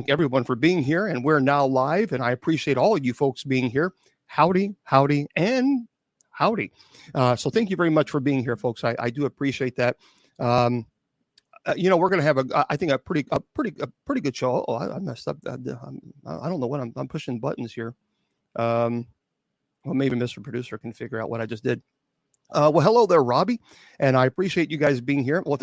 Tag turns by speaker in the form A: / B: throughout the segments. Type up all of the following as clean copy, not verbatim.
A: everyone for being here, and we're now live, and I appreciate all of you folks being here. Howdy, howdy, and howdy. So thank you very much for being here, folks. I do appreciate that. We're going to have I think a pretty good show. Oh, I messed up. I don't know what I'm pushing buttons here. Well, maybe Mr. Producer can figure out what I just did. Well, hello there, Robbie, and I appreciate you guys being here. Well,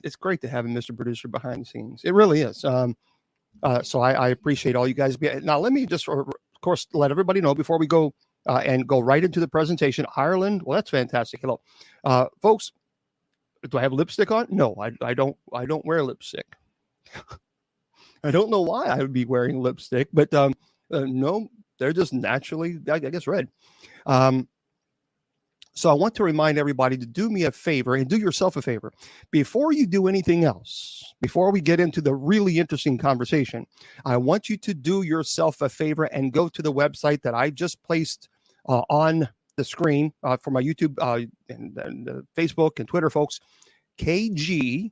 A: it's great to have a Mr. Producer behind the scenes. It really is. So I appreciate all you guys. Now, let me just, of course, let everybody know before we go and go right into the presentation. Ireland, well, that's fantastic. Hello, folks. Do I have lipstick on? No, I don't wear lipstick. I don't know why I would be wearing lipstick, but no, they're just naturally, I guess, red. So I want to remind everybody to do me a favor and do yourself a favor. Before you do anything else, before we get into the really interesting conversation, I want you to do yourself a favor and go to the website that I just placed on the screen for my YouTube and Facebook and Twitter folks, kgradb.com.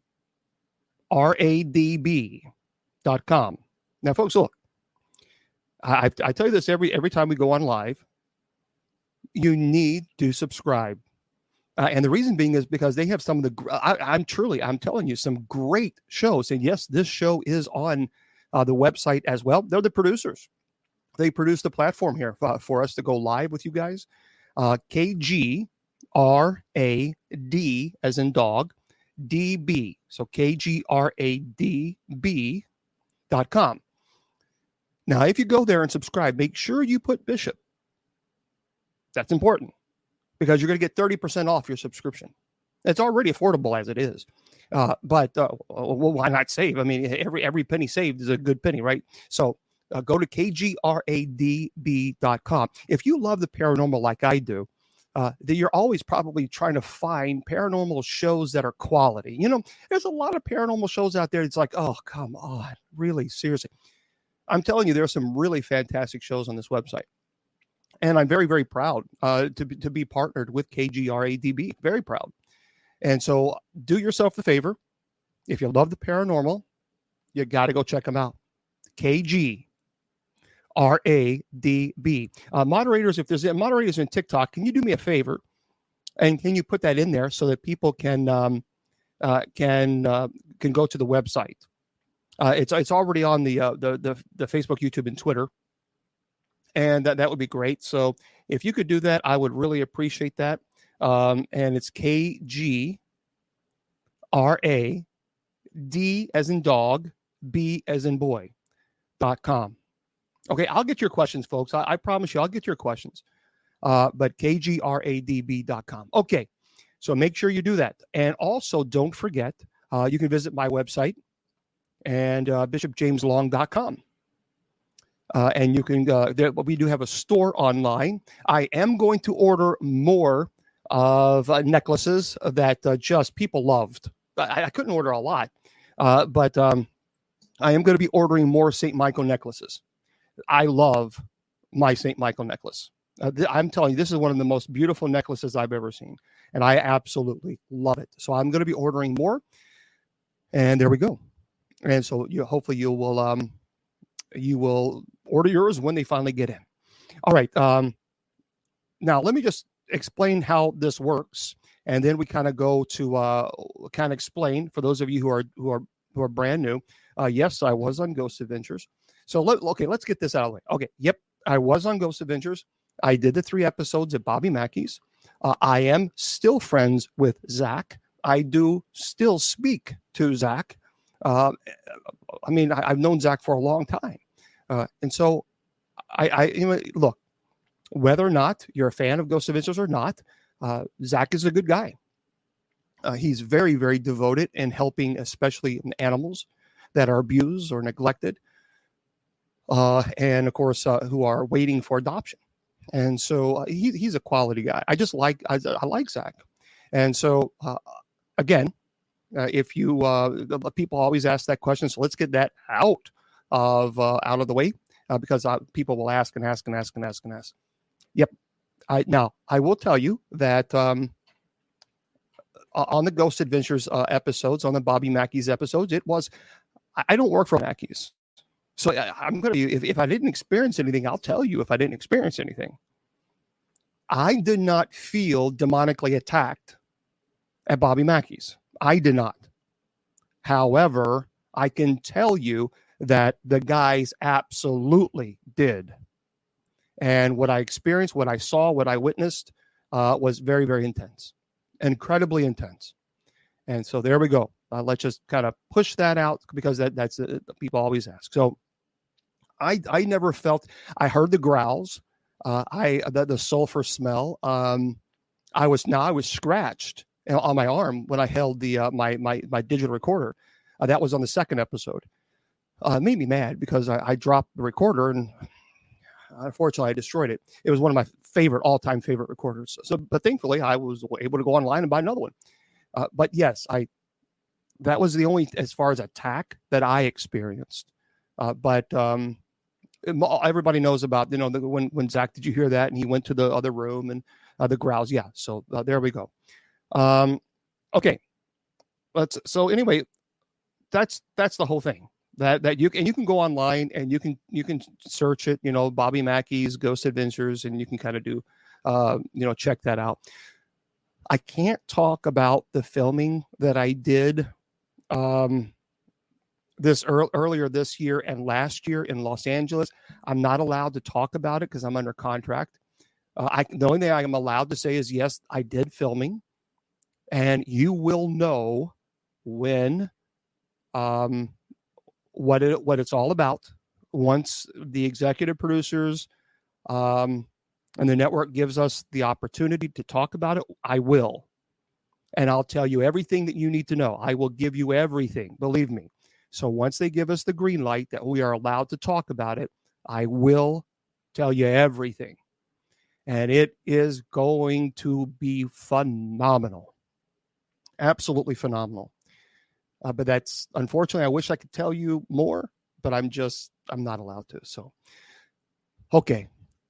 A: Now, folks, look, I tell you this every time we go on live. You need to subscribe. And the reason being is because they have some of the, I'm telling you, some great shows. And yes, this show is on the website as well. They're the producers. They produce the platform here for us to go live with you guys. KGRAD as in dog, DB. So KGRADB.com. Now, if you go there and subscribe, make sure you put Bishop. That's important because you're going to get 30% off your subscription. It's already affordable as it is. But why not save? I mean, every penny saved is a good penny, right? So go to kgradb.com. If you love the paranormal like I do, then you're always probably trying to find paranormal shows that are quality. You know, there's a lot of paranormal shows out there. It's like, oh, come on, really, seriously. I'm telling you, there are some really fantastic shows on this website. And I'm very, very proud to be partnered with KGRADB. Very proud. And so do yourself the favor. If you love the paranormal, you got to go check them out. KGRADB. Moderators, if there's moderators in TikTok, can you do me a favor? And can you put that in there so that people can go to the website? It's already on the Facebook, YouTube, and Twitter. And that would be great. So if you could do that, I would really appreciate that. And it's KGRAD as in dog, B as in boy.com. Okay, I'll get your questions, folks. I promise you, I'll get your questions. But KGRADB.com. Okay, so make sure you do that. And also, don't forget, you can visit my website and bishopjameslong.com. And you can, we do have a store online. I am going to order more of necklaces that just people loved. I couldn't order a lot, but I am going to be ordering more St. Michael necklaces. I love my St. Michael necklace. I'm telling you, this is one of the most beautiful necklaces I've ever seen, and I absolutely love it. So I'm going to be ordering more, and there we go. And so hopefully you will order yours when they finally get in. All right. Now let me just explain how this works, and then we kind of go to kind of explain for those of you who are brand new. Yes, I was on Ghost Adventures. So let's get this out of the way. Okay. Yep, I was on Ghost Adventures. I did the 3 episodes at Bobby Mackey's. I am still friends with Zach. I do still speak to Zach. I mean, I've known Zach for a long time. And so look, whether or not you're a fan of Ghost Adventures or not, Zach is a good guy. He's very, very devoted in helping, especially animals that are abused or neglected. And of course, who are waiting for adoption. And so he's a quality guy. I like Zach. And so, again, if you, people always ask that question. So let's get that out of the way because people will ask and ask and ask and ask and ask. Yep. Now I will tell you that on the Ghost Adventures episodes, on the Bobby Mackey's episodes, it was I don't work for Mackey's. So I'm going to, if I didn't experience anything, I'll tell you if I didn't experience anything. I did not feel demonically attacked at Bobby Mackey's. I did not. However, I can tell you that the guys absolutely did. And what I experienced, what I saw, what I witnessed was very, very intense, incredibly intense. And so there we go. Let's just kind of push that out because that's people always ask. So I never felt. I heard the growls. The sulfur smell. I was scratched on my arm when I held the my digital recorder. That was on the second episode. It made me mad because I dropped the recorder and unfortunately I destroyed it. It was one of my all-time favorite recorders. So, but thankfully I was able to go online and buy another one. But yes, that was the only, as far as attack, that I experienced. But everybody knows about, when Zach, did you hear that? And he went to the other room and the growls. Yeah. So there we go. Okay. So anyway, that's the whole thing. That you can go online and you can search it, Bobby Mackey's Ghost Adventures, and you can kind of do, check that out. I can't talk about the filming that I did earlier this year and last year in Los Angeles. I'm not allowed to talk about it because I'm under contract. The only thing I am allowed to say is, yes, I did filming, and you will know when, what it's all about once the executive producers, and the network gives us the opportunity to talk about it. I will. And I'll tell you everything that you need to know. I will give you everything, believe me. So once they give us the green light that we are allowed to talk about it, I will tell you everything. And it is going to be phenomenal. Absolutely phenomenal. But that's, unfortunately, I wish I could tell you more, but I'm not allowed to. So, okay.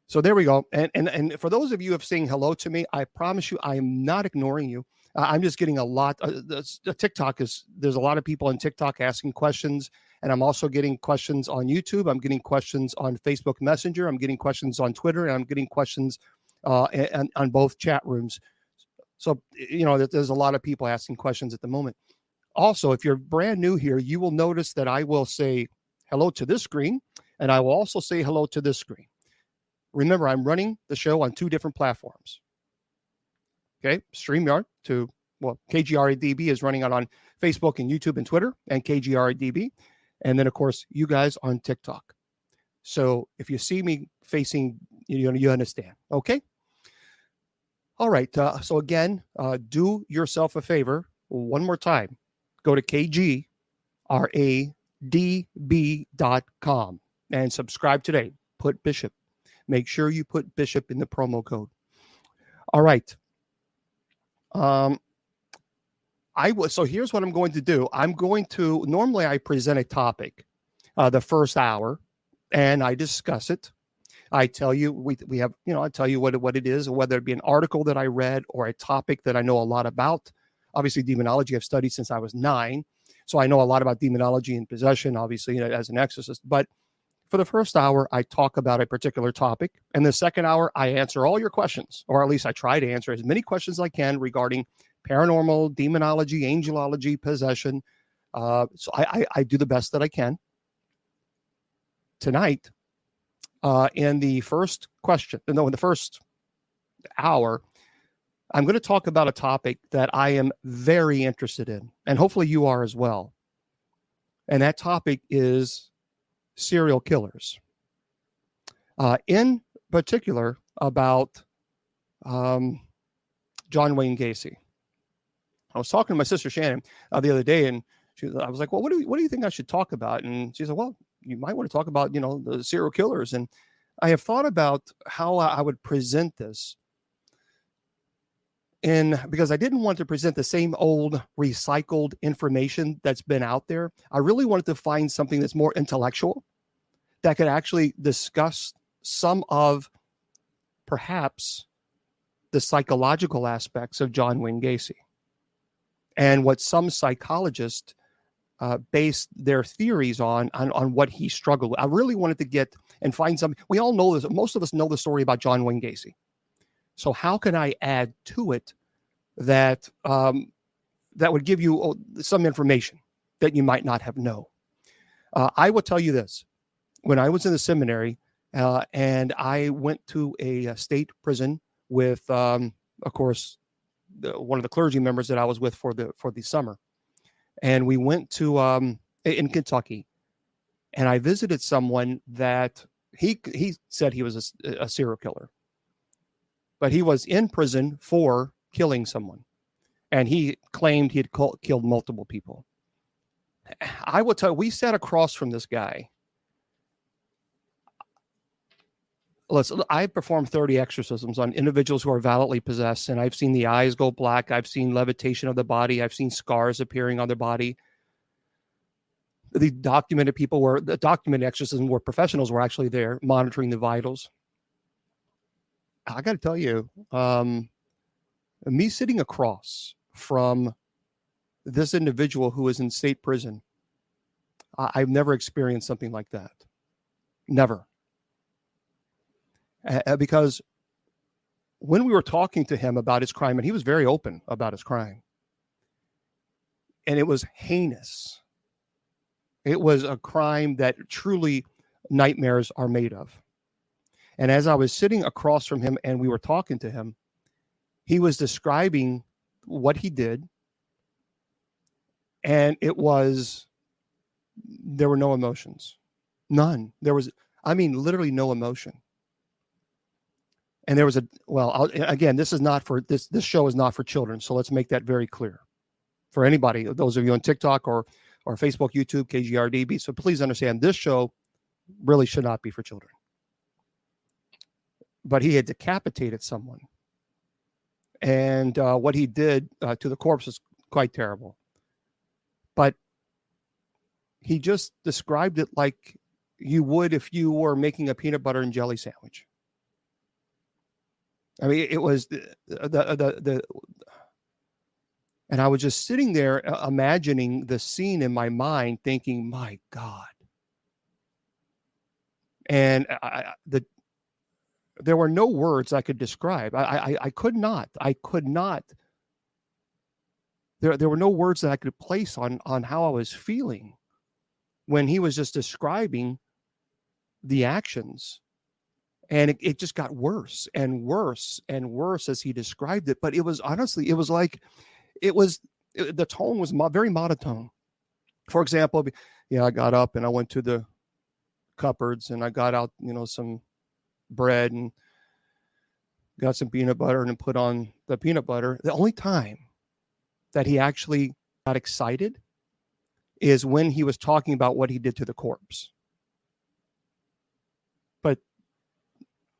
A: So there we go. And for those of you who have saying hello to me, I promise you, I am not ignoring you. I'm just getting a lot. The TikTok there's a lot of people on TikTok asking questions, and I'm also getting questions on YouTube. I'm getting questions on Facebook Messenger. I'm getting questions on Twitter, and I'm getting questions on both chat rooms. So, there's a lot of people asking questions at the moment. Also, if you're brand new here, you will notice that I will say hello to this screen, and I will also say hello to this screen. Remember, I'm running the show on two different platforms. Okay, StreamYard KGRADB is running on Facebook and YouTube and Twitter, and KGRADB. And then, of course, you guys on TikTok. So if you see me facing, you understand. Okay? All right. So again, do yourself a favor one more time. Go to KGRADB.com and subscribe today. Put Bishop. Make sure you put Bishop in the promo code. All right. So here's what I'm going to do. Normally I present a topic the first hour and I discuss it. I tell you, we have, I tell you what it is, whether it be an article that I read or a topic that I know a lot about. Obviously, demonology I've studied since I was 9. So I know a lot about demonology and possession, obviously, as an exorcist. But for the first hour, I talk about a particular topic. And the second hour, I answer all your questions, or at least I try to answer as many questions as I can regarding paranormal, demonology, angelology, possession. So I do the best that I can. Tonight, in the first hour, I'm going to talk about a topic that I am very interested in, and hopefully you are as well. And that topic is serial killers. In particular, about John Wayne Gacy. I was talking to my sister Shannon the other day, and I was like, "Well, what do you think I should talk about?" And she said, "Well, you might want to talk about the serial killers." And I have thought about how I would present this, because I didn't want to present the same old recycled information that's been out there. I really wanted to find something that's more intellectual, that could actually discuss some of perhaps the psychological aspects of John Wayne Gacy and what some psychologists based their theories on what he struggled with. I really wanted to get and find some. We all know this. Most of us know the story about John Wayne Gacy. So how can I add to it that that would give you some information that you might not have known? I will tell you this. When I was in the seminary and I went to a state prison with, of course, one of the clergy members that I was with for the summer. And we went to in Kentucky, and I visited someone that he said he was a serial killer, but he was in prison for killing someone, and he claimed he had killed multiple people. I will tell you, we sat across from this guy. Listen, I performed 30 exorcisms on individuals who are violently possessed, and I've seen the eyes go black. I've seen levitation of the body. I've seen scars appearing on their body. The documented exorcisms where professionals were actually there monitoring the vitals. I got to tell you, me sitting across from this individual who is in state prison, I've never experienced something like that. Never. Because when we were talking to him about his crime, and he was very open about his crime, and it was heinous. It was a crime that truly nightmares are made of. And as I was sitting across from him and we were talking to him, he was describing what he did. And there were no emotions. None. Literally no emotion. And there was again, this show is not for children. So let's make that very clear for anybody, those of you on TikTok or Facebook, YouTube, KGRDB. So please understand, this show really should not be for children. But he had decapitated someone. And what he did to the corpse is quite terrible. But he just described it like you would if you were making a peanut butter and jelly sandwich. I mean, it was and I was just sitting there imagining the scene in my mind, thinking, my God. And there were no words I could describe. I could not. There were no words that I could place on how I was feeling when he was just describing the actions. And it just got worse and worse and worse as he described it. But it was honestly, the tone was very monotone. For example, I got up and I went to the cupboards and I got out, some bread and got some peanut butter and put on the peanut butter. The only time that he actually got excited is when he was talking about what he did to the corpse.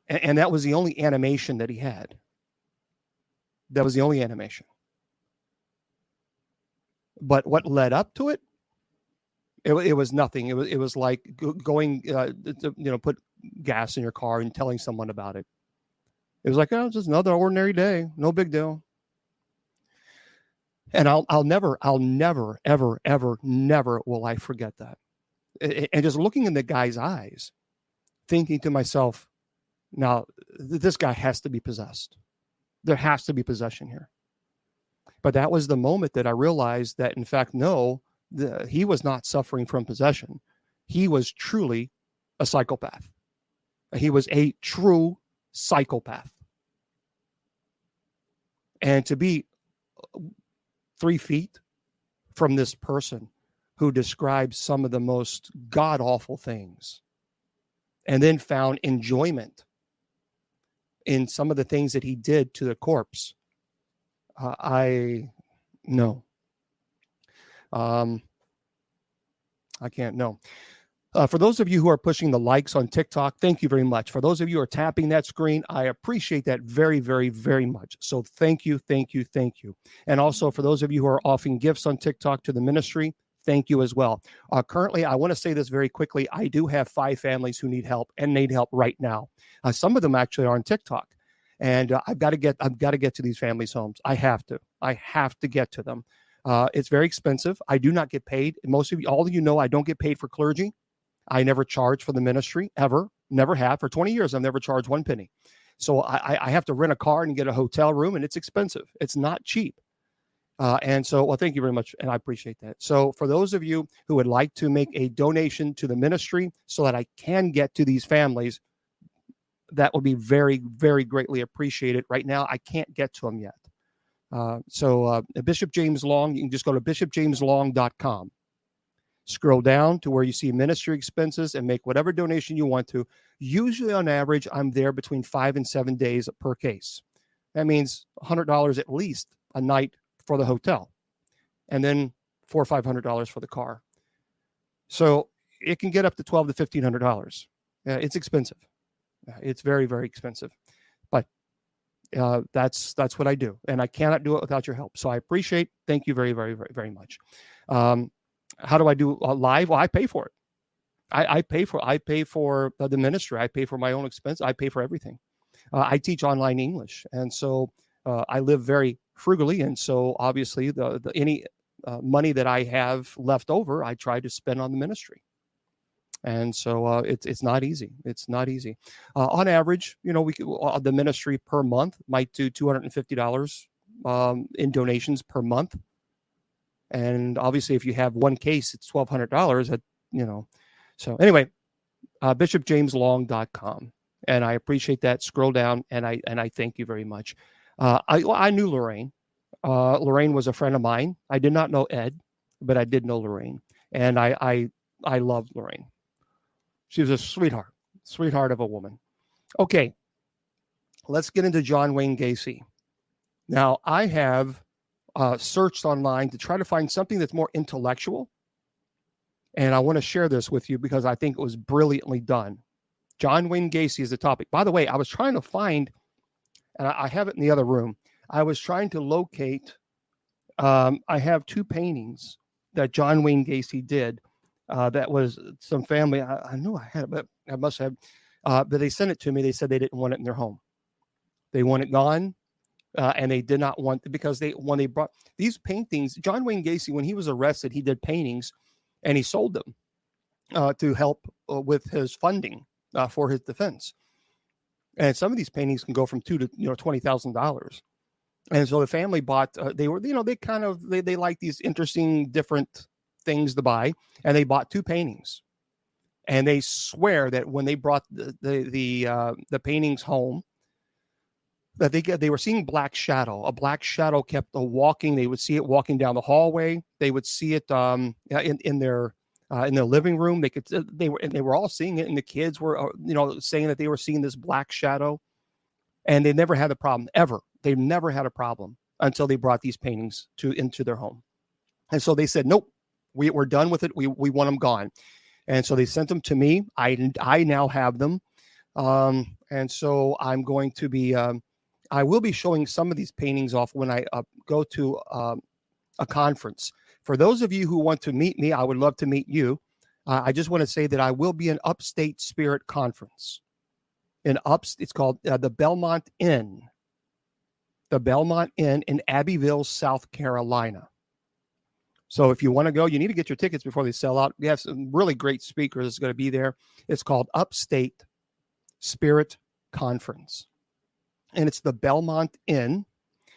A: And that was the only animation that he had. That was the only animation. But what led up to it, it was nothing. It was like going to put gas in your car and telling someone about it. It was like, it's just another ordinary day, no big deal. And I'll never, ever, ever, never will I forget that. And just looking in the guy's eyes, thinking to myself, now this guy has to be possessed. There has to be possession here. But that was the moment that I realized that, in fact, no, he was not suffering from possession. He was truly a psychopath. He was a true psychopath. And to be 3 feet from this person who described some of the most god-awful things and then found enjoyment in some of the things that he did to the corpse, I can't know. For those of you who are pushing the likes on TikTok, thank you very much. For those of you who are tapping that screen, I appreciate that very, very, very much. So thank you, thank you, thank you. And also for those of you who are offering gifts on TikTok to the ministry, thank you as well. Currently, I want to say this very quickly. I do have 5 families who need help and need help right now. Some of them actually are on TikTok. And I've got to get to these families' homes. I have to get to them. It's very expensive. I do not get paid. Most of you, all of you know, I don't get paid for clergy. I never charge for the ministry ever. Never have. For 20 years, I've never charged one penny. So I have to rent a car and get a hotel room, and it's expensive. It's not cheap. And so, well, thank you very much, and I appreciate that. So for those of you who would like to make a donation to the ministry so that I can get to these families, that would be very, very greatly appreciated. Right now, I can't get to them yet. So Bishop James Long, you can just go to bishopjameslong.com. Scroll down to where you see ministry expenses and make whatever donation you want to. Usually on average, I'm there between 5 and 7 days per case. That means $100 at least a night for the hotel, and then $400 or $500 for the car. So it can get up to $1,200 to $1,500. It's expensive. It's very, very expensive, but that's what I do, and I cannot do it without your help. So I appreciate. Thank you very, very, very, very much. How do I do live? Well, I pay for it. I pay for the ministry. I pay for my own expense. I pay for everything. I teach online English, and so I live very frugally. And so obviously, any money that I have left over, I try to spend on the ministry. And so it's not easy. It's not easy. On average, the ministry per month might do $250 in donations per month. And obviously, if you have one case, it's $1,200. So anyway, bishopjameslong.com, and I appreciate that. Scroll down, and I thank you very much. I knew Lorraine. Lorraine was a friend of mine. I did not know Ed, but I did know Lorraine, and I loved Lorraine. She was a sweetheart of a woman. Okay, let's get into John Wayne Gacy. Now, I have searched online to try to find something that's more intellectual, and I want to share this with you because I think it was brilliantly done. John Wayne Gacy is the topic. By the way, I was trying to find, and I have it in the other room, I was trying to locate, I have 2 paintings that John Wayne Gacy did. That was some family. I knew I had it, but I must have. But they sent it to me. They said they didn't want it in their home. They want it gone. And they did not want, because when they brought these paintings, John Wayne Gacy, when he was arrested, he did paintings and he sold them to help with his funding for his defense. And some of these paintings can go from $2,000 to $20,000. And so the family bought. They like these interesting different things to buy, and they bought 2 paintings. And they swear that when they brought the paintings home, that they were seeing black shadow. A black shadow kept walking. They would see it walking down the hallway. They would see it in their living room. They were all seeing it, and the kids were saying that they were seeing this black shadow, and they never had a problem ever. They never had a problem until they brought these paintings into their home, and so they said, "Nope, we're done with it. We want them gone," and so they sent them to me. I now have them, and so I'm going to be. I will be showing some of these paintings off when I go to a conference. For those of you who want to meet me, I would love to meet you. I just want to say that I will be in Upstate Spirit Conference. It's called the Belmont Inn. The Belmont Inn in Abbeville, South Carolina. So if you want to go, you need to get your tickets before they sell out. We have some really great speakers that's going to be there. It's called Upstate Spirit Conference. And it's the Belmont Inn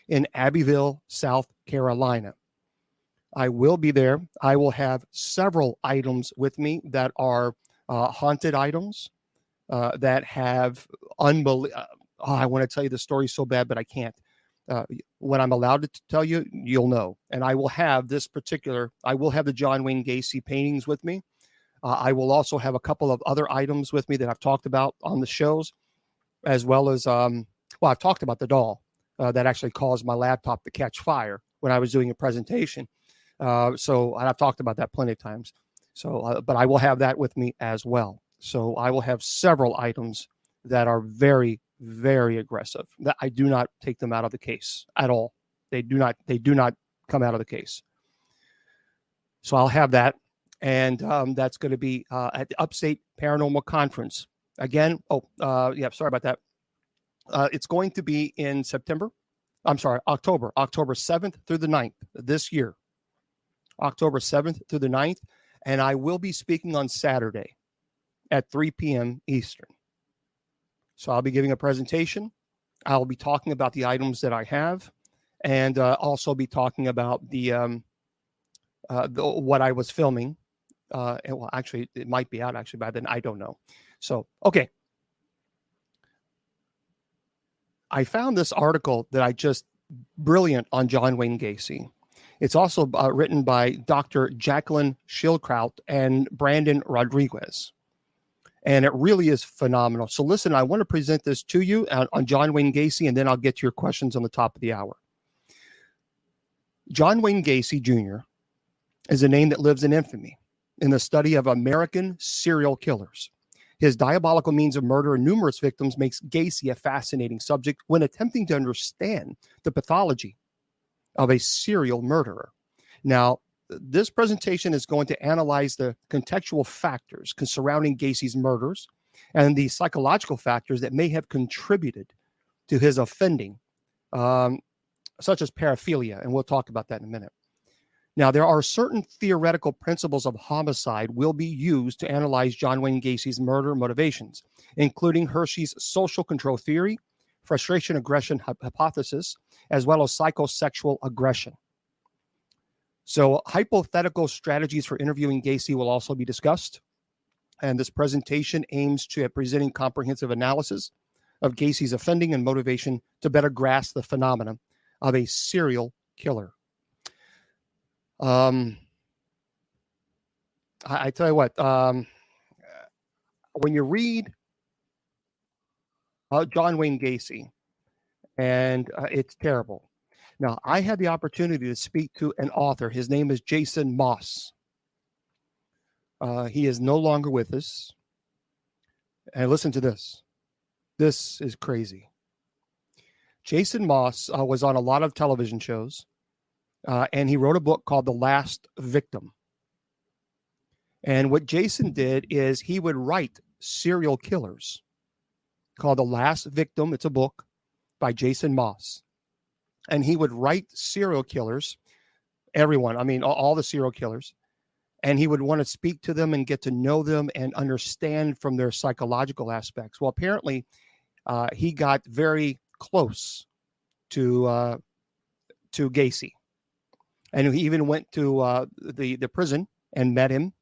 A: in Abbeville, South Carolina. I will be there. I will have several items with me that are haunted items that have unbelievable. I want to tell you the story so bad, but I can't. When I'm allowed to tell you, you'll know. And I will have the John Wayne Gacy paintings with me. I will also have a couple of other items with me that I've talked about on the shows, as well as, I've talked about the doll that actually caused my laptop to catch fire when I was doing a presentation. So I've talked about that plenty of times. So, but I will have that with me as well. So I will have several items that are very, very aggressive. That I do not take them out of the case at all. They do not come out of the case. So I'll have that. And that's going to be at the Upstate Paranormal Conference. Again, sorry about that. It's going to be in October 7th through the 9th this year. October 7th through the 9th. And I will be speaking on Saturday at 3 p.m. Eastern. So I'll be giving a presentation. I'll be talking about the items that I have, and also be talking about the what I was filming. And well, actually, it might be out actually by then. I don't know. So, okay. I found this article that I just brilliant on John Wayne Gacy. It's also written by Dr. Jacqueline Schildkraut and Brandon Rodriguez. And it really is phenomenal. So listen, I want to present this to you on John Wayne Gacy, and then I'll get to your questions on the top of the hour. John Wayne Gacy Jr. is a name that lives in infamy in the study of American serial killers. His diabolical means of murder and numerous victims makes Gacy a fascinating subject when attempting to understand the pathology of a serial murderer. Now, this presentation is going to analyze the contextual factors surrounding Gacy's murders and the psychological factors that may have contributed to his offending, such as paraphilia, and we'll talk about that in a minute. Now, there are certain theoretical principles of homicide will be used to analyze John Wayne Gacy's murder motivations, including Hershey's social control theory, frustration aggression hypothesis, as well as psychosexual aggression. So hypothetical strategies for interviewing Gacy will also be discussed. And this presentation aims at presenting comprehensive analysis of Gacy's offending and motivation to better grasp the phenomenon of a serial killer. I tell you what, when you read John Wayne Gacy, and it's terrible. Now, I had the opportunity to speak to an author. His name is Jason Moss. He is no longer with us. And listen to this. This is crazy. Jason Moss was on a lot of television shows, and he wrote a book called The Last Victim. And what Jason did is he would write serial killers called The Last Victim. It's a book by Jason Moss. And he would write serial killers, everyone, I mean, all the serial killers, and he would want to speak to them and get to know them and understand from their psychological aspects. Well, apparently, he got very close to Gacy. And he even went to the prison and met him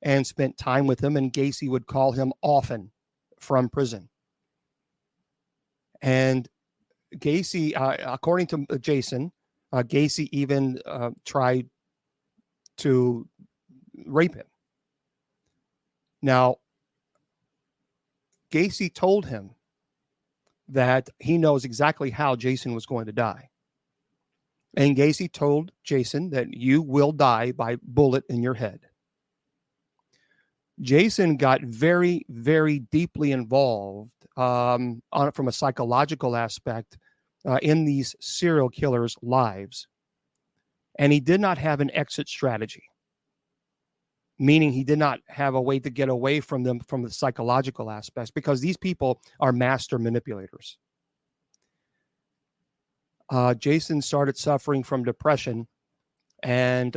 A: and spent time with him, and Gacy would call him often from prison. And Gacy, according to Jason, Gacy even tried to rape him. Now, Gacy told him that he knows exactly how Jason was going to die. And Gacy told Jason that you will die by bullet in your head. Jason got very, very deeply involved from a psychological aspect in these serial killers' lives. And he did not have an exit strategy, meaning he did not have a way to get away from them from the psychological aspects, because these people are master manipulators. Jason started suffering from depression and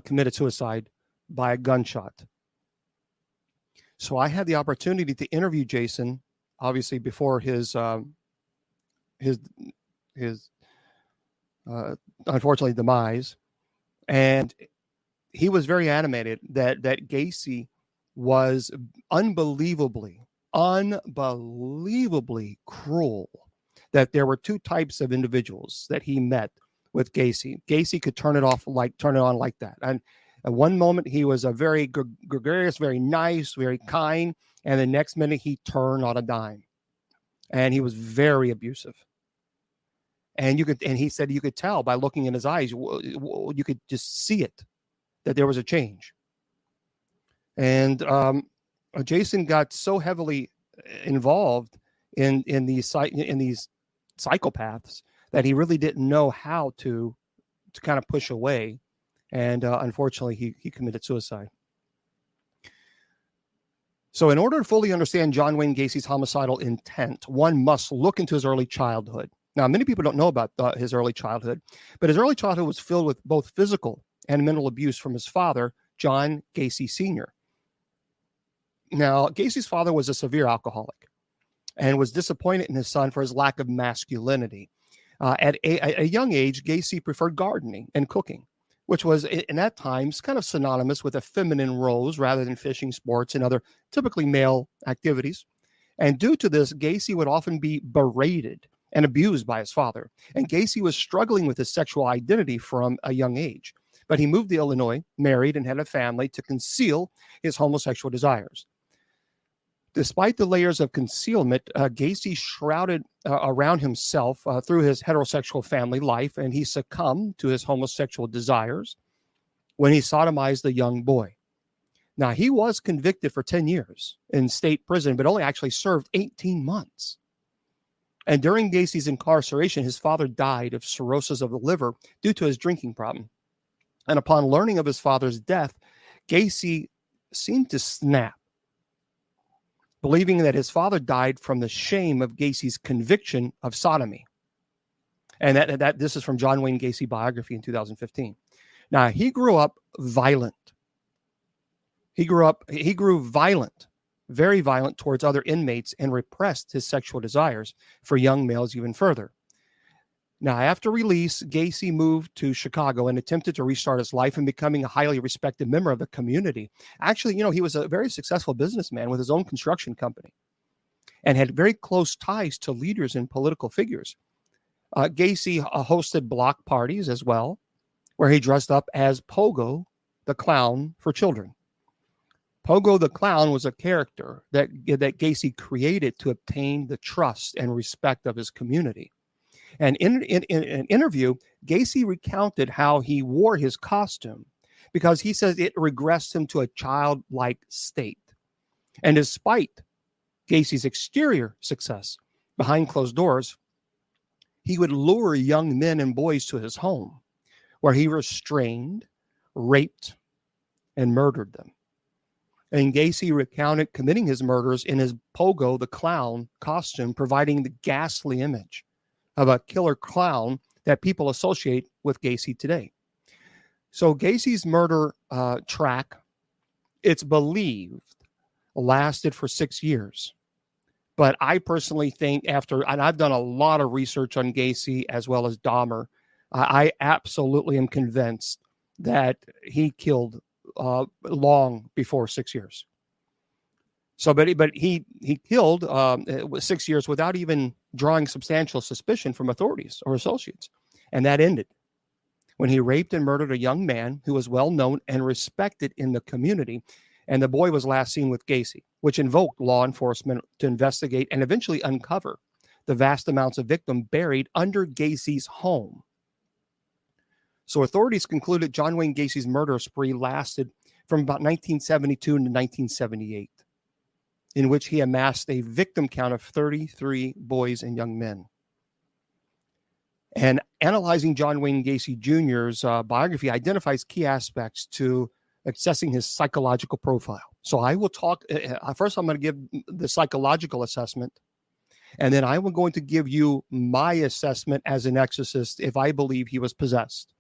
A: committed suicide by a gunshot. So I had the opportunity to interview Jason, obviously before his unfortunately demise, and he was very animated that Gacy was unbelievably cruel. That there were two types of individuals that he met with Gacy. Gacy could turn it on like that. And at one moment, he was a very gregarious, very nice, very kind. And the next minute, he turned on a dime. And he was very abusive. And he said you could tell by looking in his eyes, you could just see it, that there was a change. And Jason got so heavily involved in these psychopaths that he really didn't know how to kind of push away. And unfortunately, he committed suicide. So in order to fully understand John Wayne Gacy's homicidal intent, one must look into his early childhood. Now, many people don't know about his early childhood, but his early childhood was filled with both physical and mental abuse from his father, John Gacy Sr. Now, Gacy's father was a severe alcoholic and was disappointed in his son for his lack of masculinity. At a young age, Gacy preferred gardening and cooking, which was in that times kind of synonymous with a feminine roles rather than fishing, sports, and other typically male activities. And due to this, Gacy would often be berated and abused by his father. And Gacy was struggling with his sexual identity from a young age. But he moved to Illinois, married, and had a family to conceal his homosexual desires. Despite the layers of concealment, Gacy shrouded around himself through his heterosexual family life, and he succumbed to his homosexual desires when he sodomized the young boy. Now, he was convicted for 10 years in state prison, but only actually served 18 months. And during Gacy's incarceration, his father died of cirrhosis of the liver due to his drinking problem. And upon learning of his father's death, Gacy seemed to snap, believing that his father died from the shame of Gacy's conviction of sodomy. And that this is from John Wayne Gacy biography in 2015. Now, he grew up violent. He grew violent, very violent towards other inmates, and repressed his sexual desires for young males even further. Now, after release, Gacy moved to Chicago and attempted to restart his life and becoming a highly respected member of the community. Actually, he was a very successful businessman with his own construction company and had very close ties to leaders and political figures. Gacy hosted block parties as well, where he dressed up as Pogo the Clown for children. Pogo the Clown was a character that Gacy created to obtain the trust and respect of his community. And in an interview, Gacy recounted how he wore his costume because he says it regressed him to a childlike state. And despite Gacy's exterior success behind closed doors, he would lure young men and boys to his home, where he restrained, raped, and murdered them. And Gacy recounted committing his murders in his Pogo the Clown costume, providing the ghastly image of a killer clown that people associate with Gacy today. So Gacy's murder track, it's believed, lasted for 6 years. But I personally think and I've done a lot of research on Gacy as well as Dahmer, I absolutely am convinced that he killed long before 6 years. So, but he killed 6 years without even drawing substantial suspicion from authorities or associates. And that ended when he raped and murdered a young man who was well known and respected in the community. And the boy was last seen with Gacy, which invoked law enforcement to investigate and eventually uncover the vast amounts of victims buried under Gacy's home. So authorities concluded John Wayne Gacy's murder spree lasted from about 1972 to 1978. In which he amassed a victim count of 33 boys and young men. And analyzing John Wayne Gacy Jr.'s biography identifies key aspects to assessing his psychological profile. So I will talk, first I'm going to give the psychological assessment, and then I'm going to give you my assessment as an exorcist if I believe he was possessed.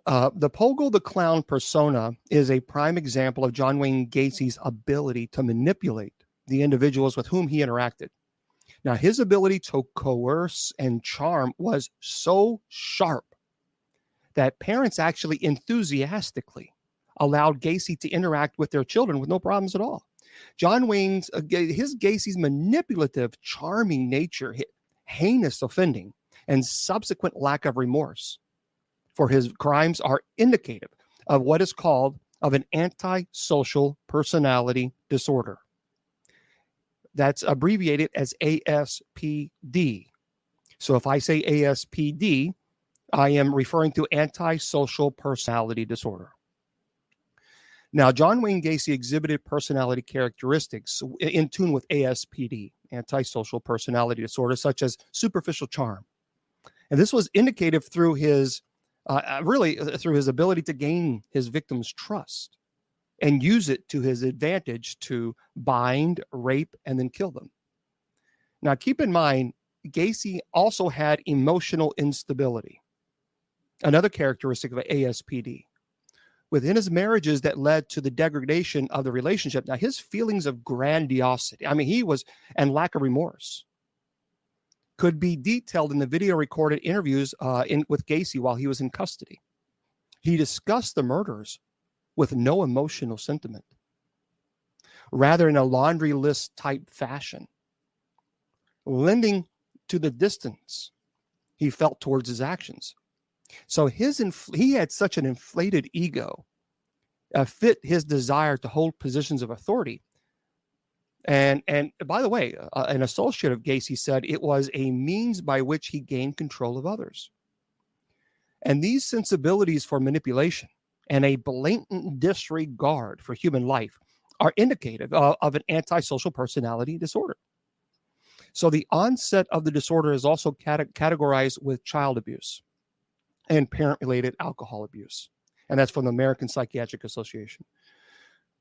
A: The Pogo the Clown persona is a prime example of John Wayne Gacy's ability to manipulate the individuals with whom he interacted. Now, his ability to coerce and charm was so sharp that parents actually enthusiastically allowed Gacy to interact with their children with no problems at all. John Wayne's, Gacy's manipulative, charming nature, heinous offending, and subsequent lack of remorse for his crimes are indicative of what is called of an antisocial personality disorder. That's abbreviated as ASPD. So if I say ASPD, I am referring to antisocial personality disorder. Now, John Wayne Gacy exhibited personality characteristics in tune with ASPD, antisocial personality disorder, such as superficial charm. And this was indicated through his through his ability to gain his victims' trust and use it to his advantage to bind, rape, and then kill them. Now, keep in mind, Gacy also had emotional instability. another characteristic of ASPD. Within his marriages that led to the degradation of the relationship. Now, his feelings of grandiosity, and lack of remorse, could be detailed in the video recorded interviews with Gacy while he was in custody. He discussed the murders with no emotional sentiment, rather in a laundry list type fashion, lending to the distance he felt towards his actions. So he had such an inflated ego, fit his desire to hold positions of authority. And by the way, an associate of Gacy said it was a means by which he gained control of others. And these sensibilities for manipulation and a blatant disregard for human life are indicative of an antisocial personality disorder. So the onset of the disorder is also categorized with child abuse and parent-related alcohol abuse. And that's from the American Psychiatric Association.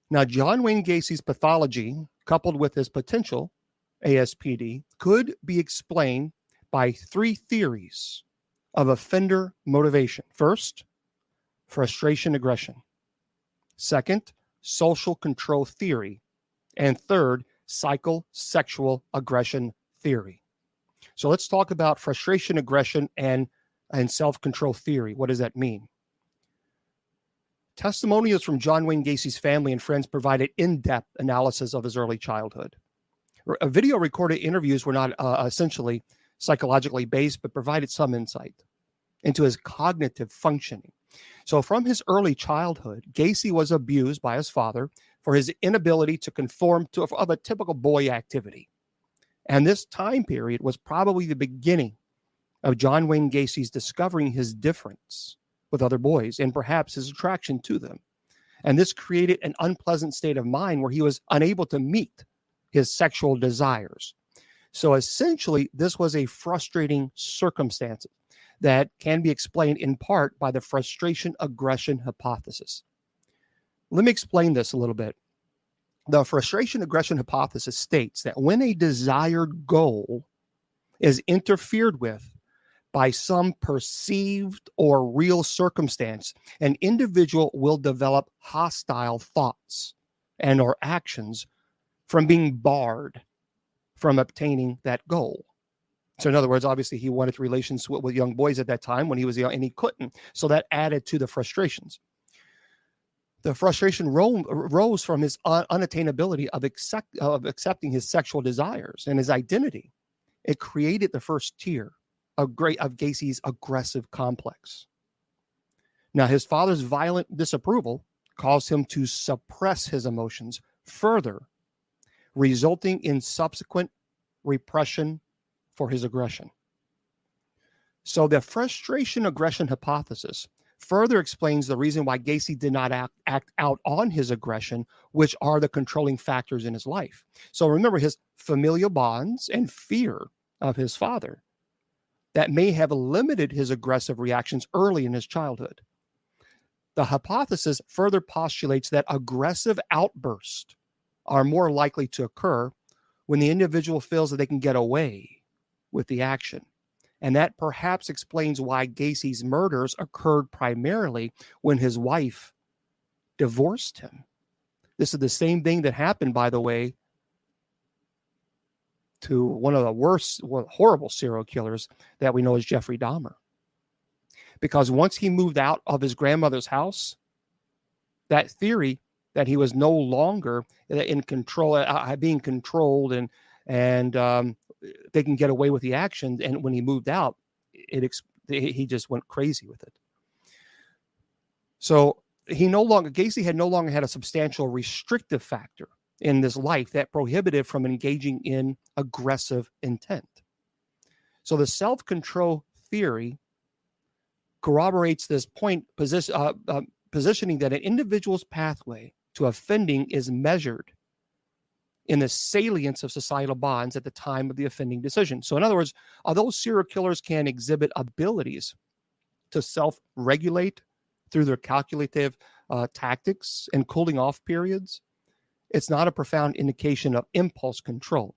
A: Now, John Wayne Gacy's pathology, coupled with his potential ASPD, could be explained by three theories of offender motivation. First, frustration aggression. Second, social control theory. And third, psychosexual aggression theory. So let's talk about frustration aggression and self-control theory. What does that mean? Testimonials from John Wayne Gacy's family and friends provided in-depth analysis of his early childhood. Video recorded interviews were not essentially psychologically based, but provided some insight into his cognitive functioning. So from his early childhood, Gacy was abused by his father for his inability to conform to a typical boy activity. And this time period was probably the beginning of John Wayne Gacy's discovering his difference with other boys and perhaps his attraction to them. And this created an unpleasant state of mind where he was unable to meet his sexual desires. So essentially, this was a frustrating circumstance that can be explained in part by the frustration aggression hypothesis. Let me explain this a little bit. The frustration aggression hypothesis states that when a desired goal is interfered with by some perceived or real circumstance, an individual will develop hostile thoughts and or actions from being barred from obtaining that goal. So in other words, obviously he wanted relations with young boys at that time when he was young and he couldn't. So that added to the frustrations. The frustration rose from his unattainability of accepting his sexual desires and his identity. It created the first tier of Gacy's aggressive complex. Now, his father's violent disapproval caused him to suppress his emotions further, resulting in subsequent repression for his aggression. So the frustration aggression hypothesis further explains the reason why Gacy did not act out on his aggression, which are the controlling factors in his life. So remember his familial bonds and fear of his father that may have limited his aggressive reactions early in his childhood. The hypothesis further postulates that aggressive outbursts are more likely to occur when the individual feels that they can get away with the action. And that perhaps explains why Gacy's murders occurred primarily when his wife divorced him. This is the same thing that happened, by the way, to one of the worst, horrible serial killers that we know is Jeffrey Dahmer. Because once he moved out of his grandmother's house, that theory that he was no longer in control, being controlled, and they can get away with the action. And when he moved out, he just went crazy with it. So Gacy had no longer had a substantial restrictive factor in this life that prohibited from engaging in aggressive intent. So the self-control theory corroborates this point, positioning that an individual's pathway to offending is measured in the salience of societal bonds at the time of the offending decision. So in other words, although serial killers can exhibit abilities to self-regulate through their calculative tactics and cooling off periods, it's not a profound indication of impulse control.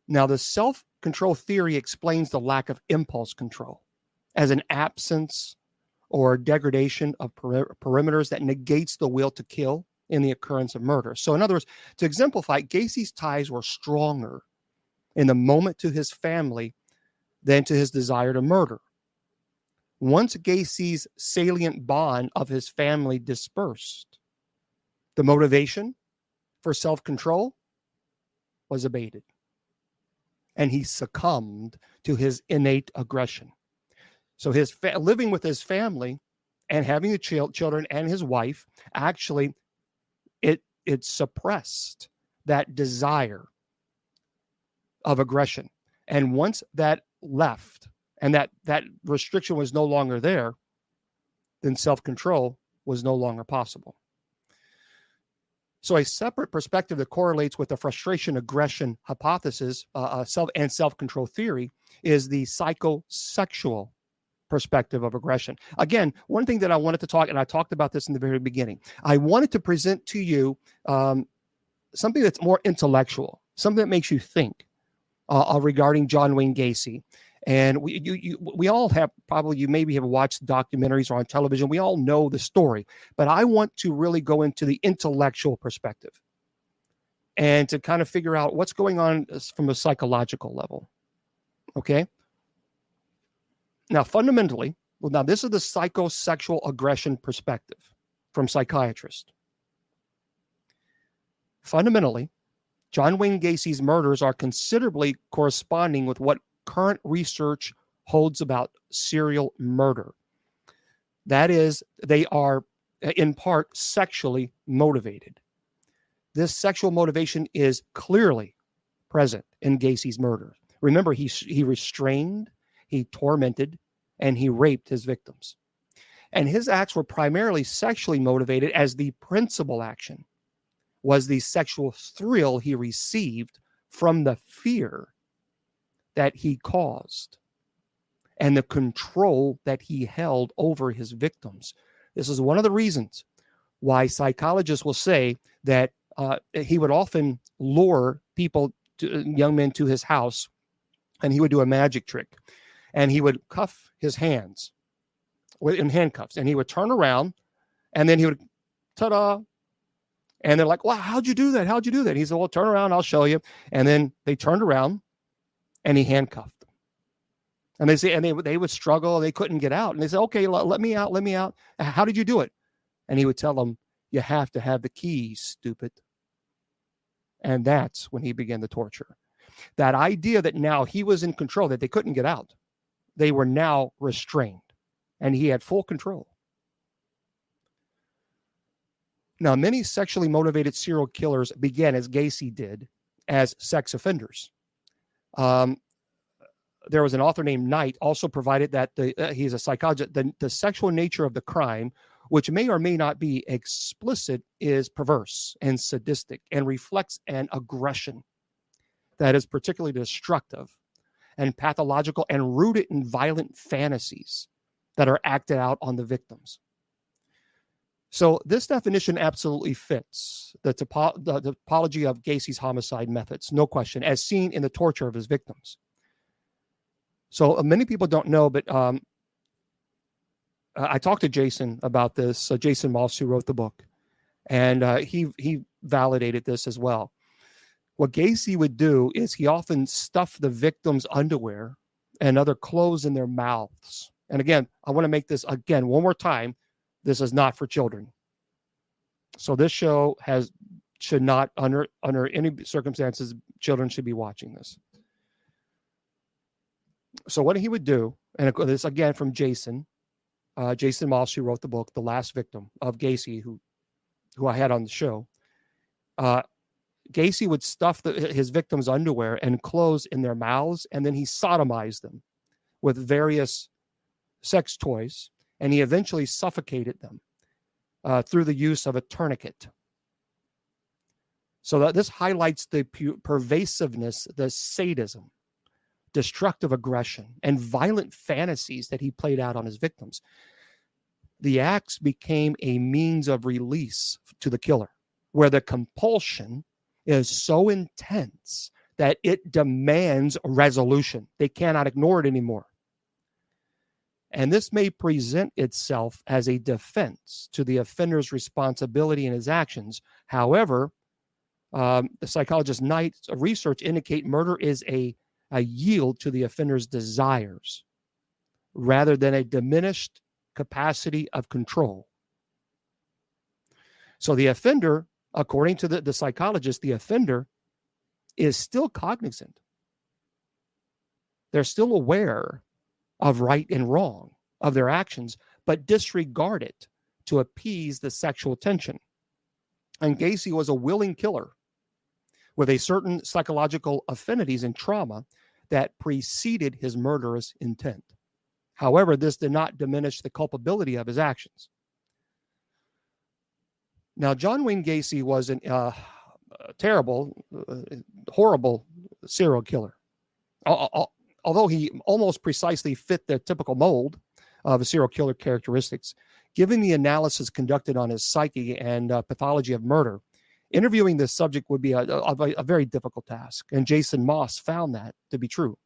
A: Now, the self-control theory explains the lack of impulse control as an absence or degradation of perimeters that negates the will to kill in the occurrence of murder. So in other words, to exemplify, Gacy's ties were stronger in the moment to his family than to his desire to murder. Once Gacy's salient bond of his family dispersed, the motivation for self-control was abated, and he succumbed to his innate aggression. So his living with his family and having the children and his wife, actually, it suppressed that desire of aggression. And once that left and that restriction was no longer there, then self-control was no longer possible. So a separate perspective that correlates with the frustration-aggression hypothesis and self-control theory is the psychosexual perspective of aggression. Again, one thing that I wanted to talk, and I talked about this in the very beginning, I wanted to present to you something that's more intellectual, something that makes you think regarding John Wayne Gacy. And we all have probably, you maybe have watched documentaries or on television. We all know the story, but I want to really go into the intellectual perspective and to kind of figure out what's going on from a psychological level. Okay. Now, fundamentally, now this is the psychosexual aggression perspective from psychiatrists. Fundamentally, John Wayne Gacy's murders are considerably corresponding with what current research holds about serial murder. That is, they are in part sexually motivated. This sexual motivation is clearly present in Gacy's murder. Remember, he restrained, he tormented, and he raped his victims. And his acts were primarily sexually motivated, as the principal action was the sexual thrill he received from the fear that he caused and the control that he held over his victims. This is one of the reasons why psychologists will say that he would often lure young men to his house, and he would do a magic trick. And he would cuff his hands in handcuffs, and he would turn around, and then he would, ta-da. And they're like, wow, how'd you do that? How'd you do that? He said, well, turn around, I'll show you. And then they turned around, and he handcuffed them. And they say, and they would struggle, they couldn't get out. And they said, okay, let me out, let me out. How did you do it? And he would tell them, you have to have the keys, stupid. And that's when he began the torture. That idea that now he was in control, that they couldn't get out. They were now restrained, and he had full control. Now, many sexually motivated serial killers began, as Gacy did, as sex offenders. There was an author named Knight also provided that he's a psychologist. The sexual nature of the crime, which may or may not be explicit, is perverse and sadistic and reflects an aggression that is particularly destructive and pathological and rooted in violent fantasies that are acted out on the victims. So this definition absolutely fits the topology of Gacy's homicide methods, no question, as seen in the torture of his victims. So many people don't know, but I talked to Jason about this, Jason Moss, who wrote the book, and he validated this as well. What Gacy would do is he often stuffed the victim's underwear and other clothes in their mouths. And again, I want to make this again one more time. This is not for children. So this show should not, under any circumstances, children should be watching this. So what he would do, and this again from Jason Moss, who wrote the book, The Last Victim of Gacy, who I had on the show. Gacy would stuff his victims' underwear and clothes in their mouths, and then he sodomized them with various sex toys, and he eventually suffocated them through the use of a tourniquet. So that this highlights the pervasiveness, the sadism, destructive aggression, and violent fantasies that he played out on his victims. The acts became a means of release to the killer, where the compulsion is so intense that it demands resolution. They cannot ignore it anymore. And this may present itself as a defense to the offender's responsibility in his actions. However, the psychologist Knight's research indicate murder is a yield to the offender's desires rather than a diminished capacity of control. So the offender, according to the psychologist, the offender is still cognizant. They're still aware of right and wrong of their actions, but disregard it to appease the sexual tension. And Gacy was a willing killer with a certain psychological affinities and trauma that preceded his murderous intent. However, this did not diminish the culpability of his actions. Now, John Wayne Gacy was a terrible, horrible serial killer. Although he almost precisely fit the typical mold of a serial killer characteristics, given the analysis conducted on his psyche and pathology of murder, interviewing this subject would be a very difficult task. And Jason Moss found that to be true.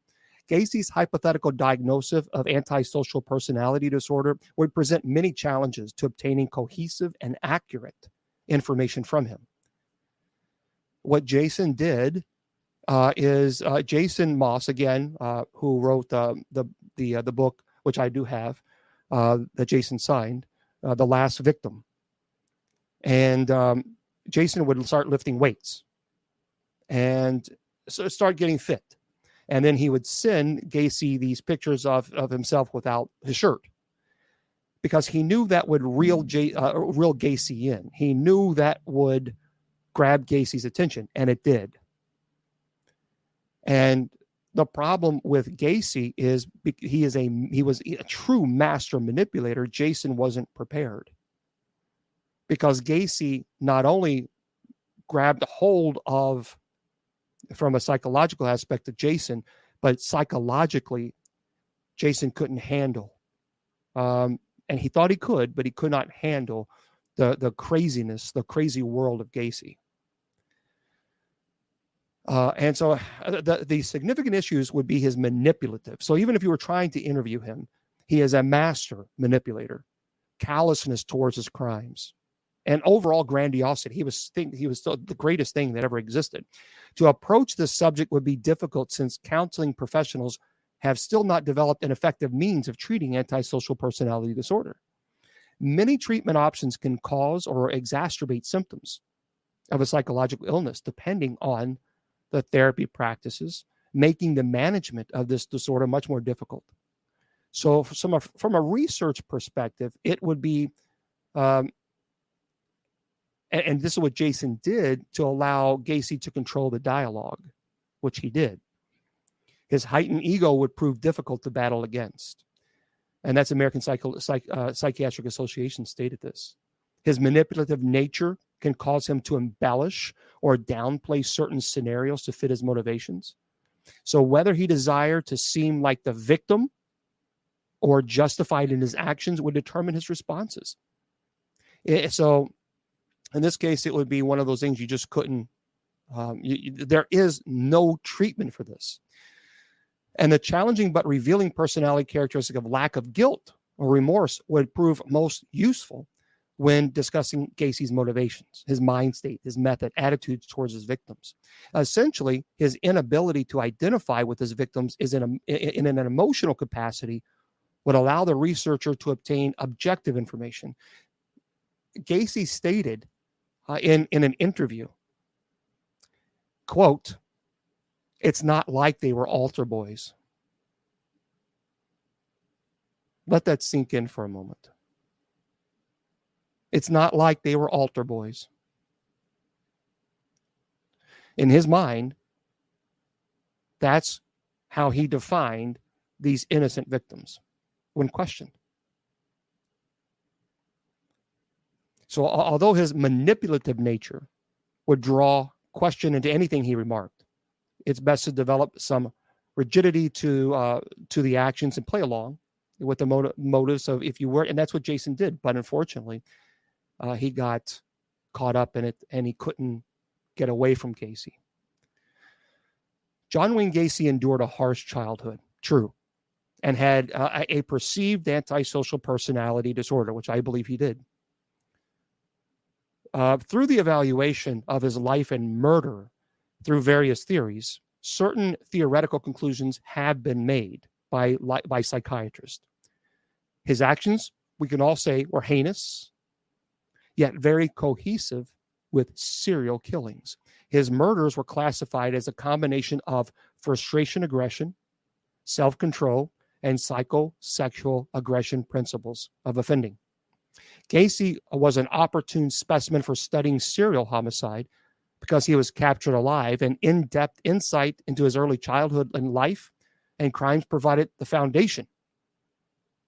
A: Gacy's hypothetical diagnosis of antisocial personality disorder would present many challenges to obtaining cohesive and accurate information from him. What Jason did is Jason Moss, again, who wrote the book, which I do have, that Jason signed, The Last Victim. And Jason would start lifting weights and so start getting fit. And then he would send Gacy these pictures of himself without his shirt, because he knew that would reel Gacy in. He knew that would grab Gacy's attention, and it did. And the problem with Gacy is he was a true master manipulator. Jason wasn't prepared, because Gacy not only grabbed hold of, from a psychological aspect of Jason, but psychologically, Jason couldn't handle. And he thought he could, but he could not handle the craziness, the crazy world of Gacy. And so the significant issues would be his manipulative. So even if you were trying to interview him, he is a master manipulator, callousness towards his crimes, and overall grandiosity. He was still the greatest thing that ever existed. To approach this subject would be difficult, since counseling professionals have still not developed an effective means of treating antisocial personality disorder. Many treatment options can cause or exacerbate symptoms of a psychological illness, depending on the therapy practices, making the management of this disorder much more difficult. So from a research perspective, it would be, and this is what Jason did to allow Gacy to control the dialogue, which he did. His heightened ego would prove difficult to battle against. And that's American Psychiatric Association stated this. His manipulative nature can cause him to embellish or downplay certain scenarios to fit his motivations. So whether he desired to seem like the victim or justified in his actions would determine his responses. So in this case, it would be one of those things you just couldn't, there is no treatment for this. And the challenging but revealing personality characteristic of lack of guilt or remorse would prove most useful when discussing Gacy's motivations, his mind state, his method, attitudes towards his victims. Essentially, his inability to identify with his victims is in an emotional capacity would allow the researcher to obtain objective information. Gacy stated in an interview, quote, "It's not like they were altar boys." Let that sink in for a moment. It's not like they were altar boys. In his mind, that's how he defined these innocent victims when questioned. So although his manipulative nature would draw question into anything he remarked, it's best to develop some rigidity to the actions and play along with the motives of if you were, and that's what Jason did. But unfortunately, he got caught up in it and he couldn't get away from Gacy. John Wayne Gacy endured a harsh childhood. True. and had a perceived antisocial personality disorder, which I believe he did. Through the evaluation of his life and murder through various theories, certain theoretical conclusions have been made by psychiatrists. His actions, we can all say, were heinous, yet very cohesive with serial killings. His murders were classified as a combination of frustration aggression, self-control, and psychosexual aggression principles of offending. Gacy was an opportune specimen for studying serial homicide because he was captured alive, and in-depth insight into his early childhood and life and crimes provided the foundation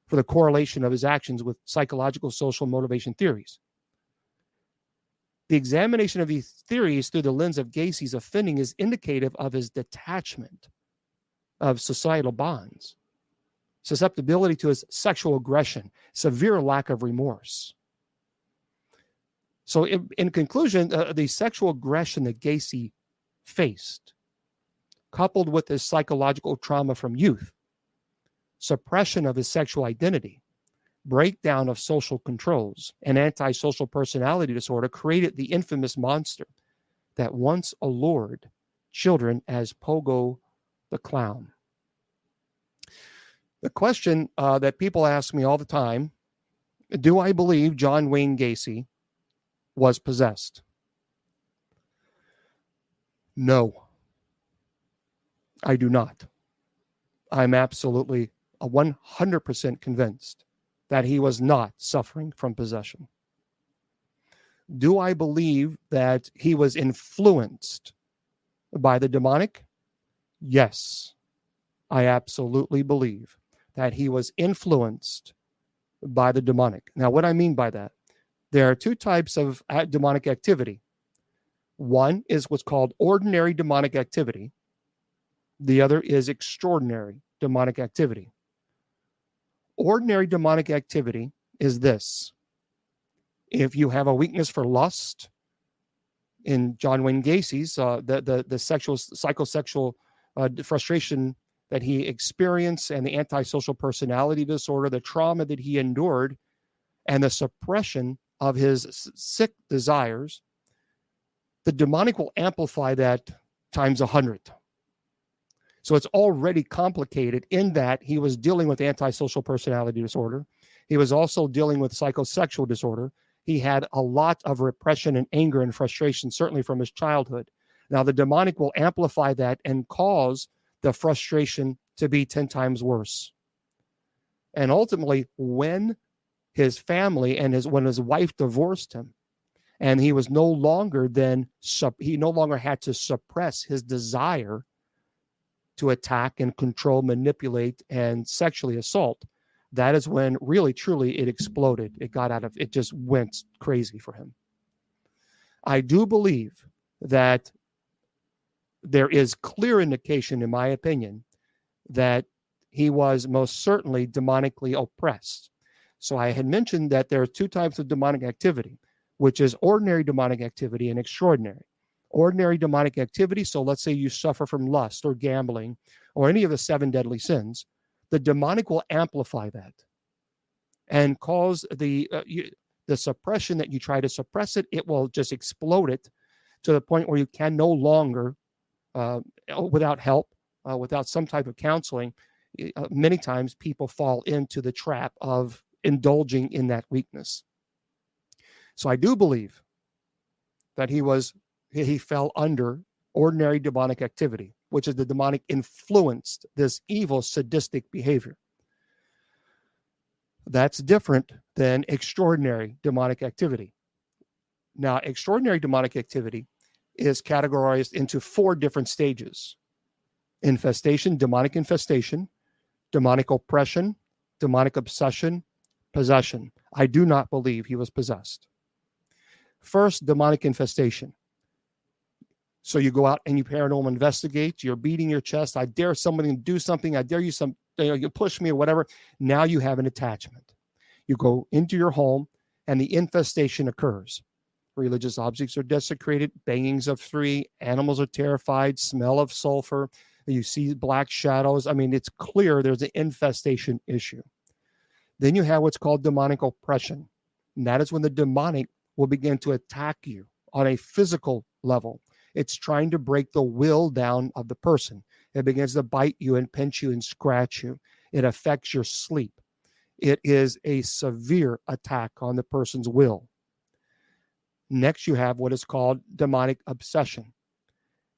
A: for the correlation of his actions with psychological social motivation theories. The examination of these theories through the lens of Gacy's offending is indicative of his detachment of societal bonds, susceptibility to his sexual aggression, severe lack of remorse. So in conclusion, the sexual aggression that Gacy faced, coupled with his psychological trauma from youth, suppression of his sexual identity, breakdown of social controls, and antisocial personality disorder created the infamous monster that once allured children as Pogo the Clown. The question that people ask me all the time, do I believe John Wayne Gacy was possessed? No, I do not. I'm absolutely 100% convinced that he was not suffering from possession. Do I believe that he was influenced by the demonic? Yes, I absolutely believe that he was influenced by the demonic. Now, what I mean by that, there are two types of demonic activity. One is what's called ordinary demonic activity. The other is extraordinary demonic activity. Ordinary demonic activity is this. If you have a weakness for lust, in John Wayne Gacy's, the psychosexual frustration that he experienced and the antisocial personality disorder, the trauma that he endured, and the suppression of his sick desires, the demonic will amplify that times 100. So it's already complicated in that he was dealing with antisocial personality disorder. He was also dealing with psychosexual disorder. He had a lot of repression and anger and frustration, certainly from his childhood. Now, the demonic will amplify that and cause the frustration to be 10 times worse. And ultimately, when his family and when his wife divorced him, and he was no longer had to suppress his desire to attack and control, manipulate, and sexually assault, that is when really, truly it exploded. It just went crazy for him. I do believe that there is clear indication, in my opinion, that he was most certainly demonically oppressed. So I had mentioned that there are two types of demonic activity, which is ordinary demonic activity and extraordinary. Ordinary demonic activity, so let's say you suffer from lust or gambling or any of the 7 deadly sins, the demonic will amplify that and cause the suppression that you try to suppress it. It will just explode it to the point where you can no longer, without help, without some type of counseling, many times people fall into the trap of indulging in that weakness. So I do believe that he fell under ordinary demonic activity, which is the demonic influenced this evil, sadistic behavior. That's different than extraordinary demonic activity. Now, extraordinary demonic activity is categorized into 4 different stages: infestation, demonic oppression, demonic obsession, possession. I do not believe he was possessed. First, demonic infestation. So you go out and you paranormal investigate, you're beating your chest. I dare somebody to do something. I dare you you push me or whatever. Now you have an attachment. You go into your home and the infestation occurs. Religious objects are desecrated, bangings of 3, animals are terrified, smell of sulfur, You see black shadows. I mean, it's clear there's an infestation issue. Then you have what's called demonic oppression. And that is when the demonic will begin to attack you on a physical level. It's trying to break the will down of the person. It begins to bite you and pinch you and scratch you. It affects your sleep. It is a severe attack on the person's will. Next, you have what is called demonic obsession.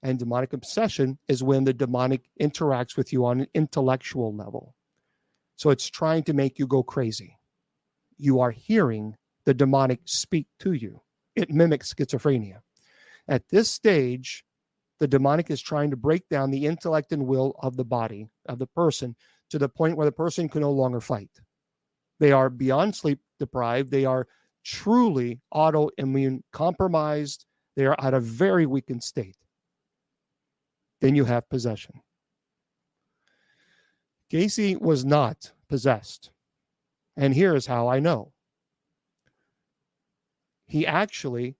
A: And demonic obsession is when the demonic interacts with you on an intellectual level. So it's trying to make you go crazy. You are hearing the demonic speak to you. It mimics schizophrenia. At this stage, the demonic is trying to break down the intellect and will of the body, of the person, to the point where the person can no longer fight. They are beyond sleep deprived. They are truly autoimmune compromised. They are at a very weakened state. Then you have possession. Gacy was not possessed. And here is how I know. He actually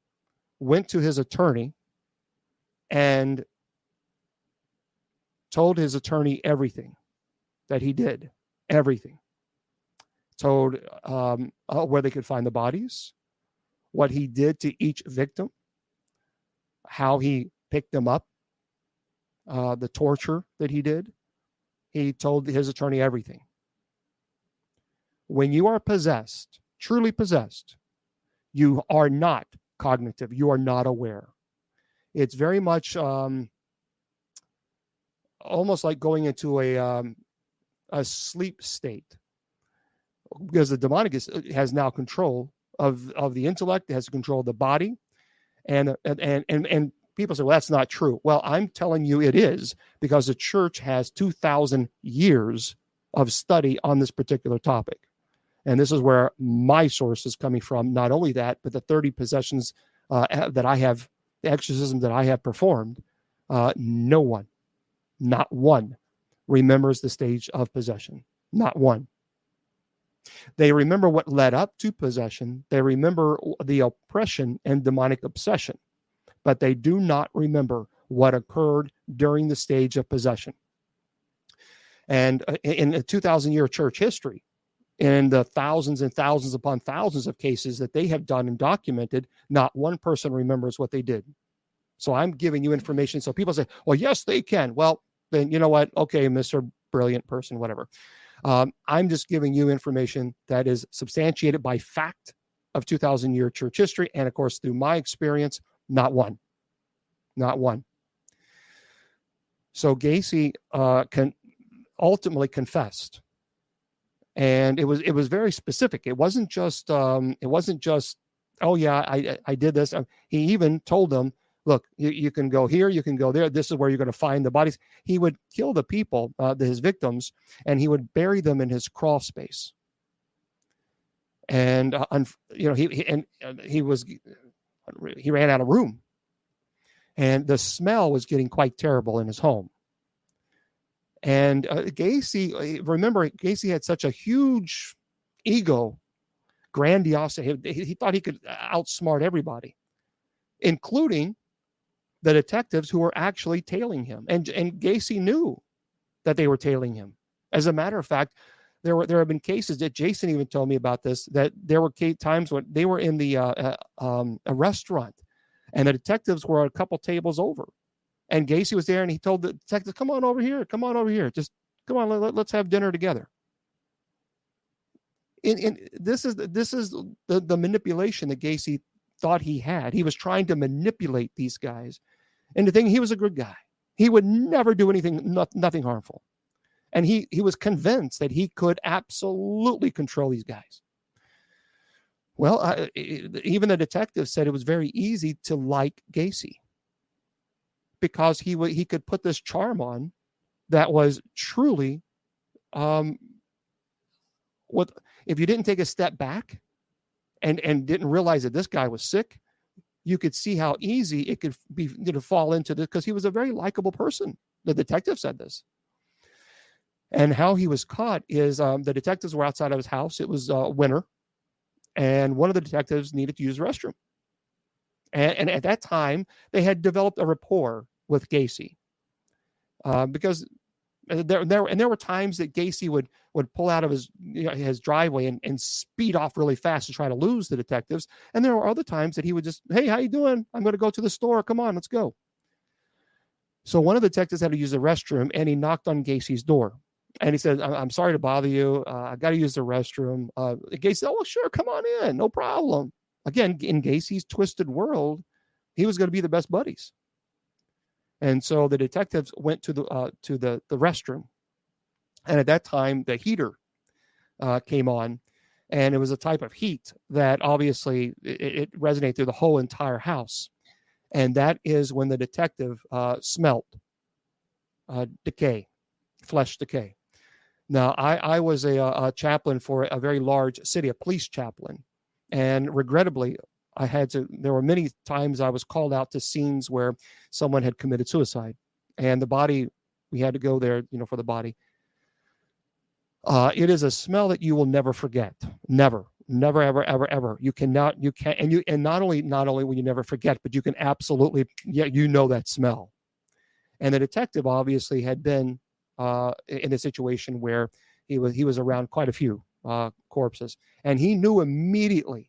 A: went to his attorney and told his attorney everything that he did, everything. Told where they could find the bodies, what he did to each victim, how he picked them up, the torture that he did. He told his attorney everything. When you are possessed, truly possessed, you are not cognitive. You are not aware. It's very much almost like going into a sleep state, because the demonic has now control of the intellect, it has control of the body, and people say, well, that's not true. Well, I'm telling you it is, because the church has 2,000 years of study on this particular topic. And this is where my source is coming from. Not only that, but the 30 possessions that I have, the exorcism that I have performed, no one, not one, remembers the stage of possession. Not one. They remember what led up to possession. They remember the oppression and demonic obsession, but they do not remember what occurred during the stage of possession. And in a 2,000-year church history, in the thousands and thousands upon thousands of cases that they have done and documented, not one person remembers what they did. So I'm giving you information. So people say, well, yes, they can. Well, then you know what? Okay, Mr. Brilliant person, whatever. I'm just giving you information that is substantiated by fact of 2,000-year church history. And of course, through my experience, not one. Not one. So Gacy ultimately confessed. And it was very specific. It wasn't just oh yeah, I did this. He even told them, look, you can go here, you can go there. This is where you're going to find the bodies. He would kill the people, his victims, and he would bury them in his crawl space. And he ran out of room, and the smell was getting quite terrible in his home. And Gacy, remember, Gacy had such a huge ego, grandiosity. He thought he could outsmart everybody, including the detectives who were actually tailing him. And Gacy knew that they were tailing him. As a matter of fact, there have been cases that Jason even told me about this, that there were times when they were in a restaurant, and the detectives were a couple tables over. And Gacy was there, and he told the detective, come on over here. Just come on, let's have dinner together. This is the manipulation that Gacy thought he had. He was trying to manipulate these guys. And the thing, he was a good guy. He would never do nothing harmful. And he was convinced that he could absolutely control these guys. Well, even the detective said it was very easy to like Gacy, because he could put this charm on that was truly, if you didn't take a step back and didn't realize that this guy was sick, you could see how easy it could be to fall into this, because he was a very likable person. The detective said this. And how he was caught is the detectives were outside of his house. It was winter, and one of the detectives needed to use the restroom. And at that time, they had developed a rapport with Gacy. because there were times that Gacy would pull out of his driveway and speed off really fast to try to lose the detectives. And there were other times that he would just, hey, how you doing? I'm going to go to the store. Come on, let's go. So one of the detectives had to use the restroom, and he knocked on Gacy's door. And he said, I'm sorry to bother you. I got to use the restroom. Gacy said, oh, sure, come on in. No problem. Again, in Gacy's twisted world, he was going to be the best buddies. And so the detectives went to the restroom. And at that time, the heater came on. And it was a type of heat that obviously it resonated through the whole entire house. And that is when the detective smelt decay, flesh decay. Now, I was a chaplain for a very large city, a police chaplain. And regrettably, there were many times I was called out to scenes where someone had committed suicide. And the body, we had to go there, for the body. It is a smell that you will never forget. Never, ever, ever, ever. And not only will you never forget, but you can absolutely, that smell. And the detective obviously had been in a situation where he was around quite a few corpses, and he knew immediately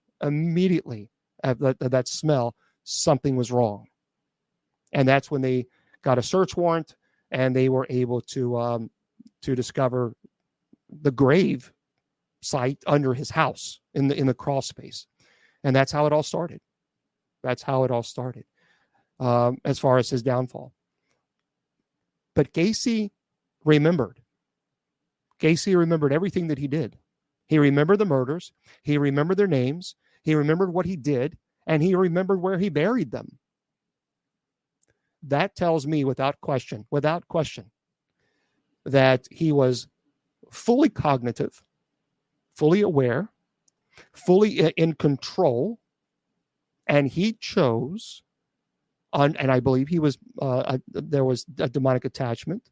A: at that smell something was wrong. And that's when they got a search warrant, and they were able to discover the grave site under his house in the crawl space. And that's how it all started. As far as his downfall. But Gacy remembered everything that he did. He remembered the murders. He remembered their names. He remembered what he did, and he remembered where he buried them. That tells me without question, that he was fully cognitive, fully aware, fully in control, and he chose, and I believe he was there was a demonic attachment,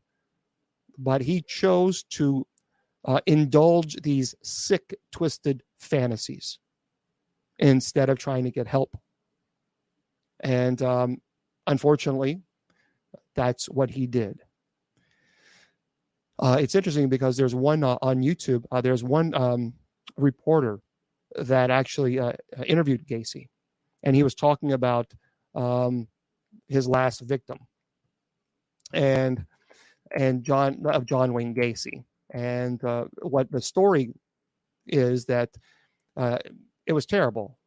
A: but he chose to indulge these sick, twisted fantasies instead of trying to get help. And unfortunately, that's what he did. It's interesting because there's one on YouTube. There's one reporter that actually interviewed Gacy, and he was talking about his last victim, and John Wayne Gacy. And what the story is that it was terrible,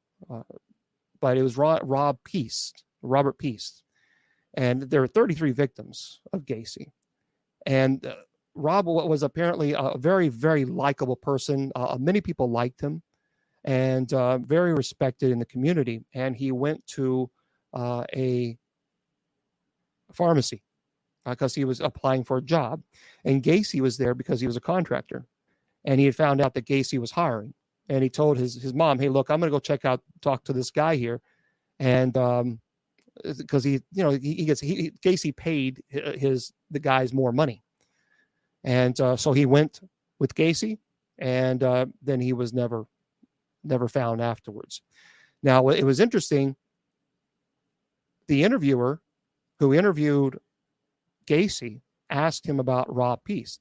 A: but it was Robert Piest, and there were 33 victims of Gacy, and Rob was apparently a very, very likable person. Many people liked him, and very respected in the community. And he went to a pharmacy because he was applying for a job. And Gacy was there because he was a contractor. And he had found out that Gacy was hiring. And he told his mom, hey, look, I'm going to go talk to this guy here. And because Gacy paid the guys more money. And so he went with Gacy, and then he was never found afterwards. Now, it was interesting. The interviewer who interviewed Gacy asked him about Rob Piest,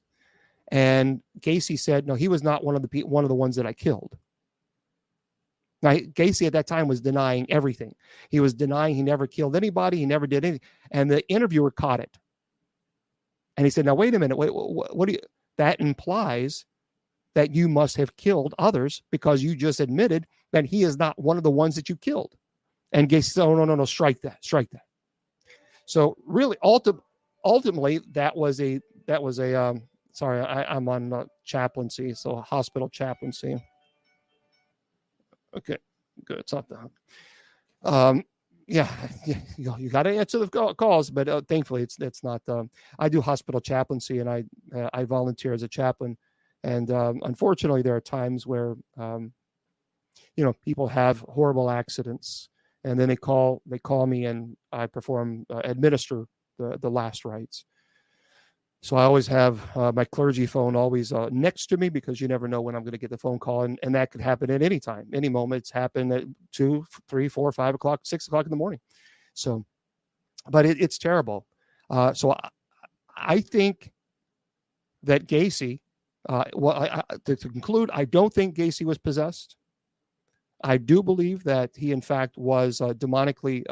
A: and Gacy said, "No, he was not one of the ones that I killed." Now, Gacy at that time was denying everything. He was denying he never killed anybody. He never did anything, and the interviewer caught it. And he said, now, wait a minute. What do you, that implies that you must have killed others because you just admitted that he is not one of the ones that you killed. And Gacy said, oh, no, strike that. So really, ultimately, that was a sorry, I'm on chaplaincy, so hospital chaplaincy. Okay, good. It's not the you got to answer the calls, but thankfully it's not. I do hospital chaplaincy, and I volunteer as a chaplain, and unfortunately there are times where people have horrible accidents, and then they call me, and I administer the last rites. So I always have my clergy phone always next to me, because you never know when I'm going to get the phone call, and that could happen at any time, any moment. It's happened at 2, 3, 4, 5 o'clock, 6 o'clock in the morning. So, but it's terrible. So I think that Gacy, to conclude, I don't think Gacy was possessed. I do believe that he, in fact, was demonically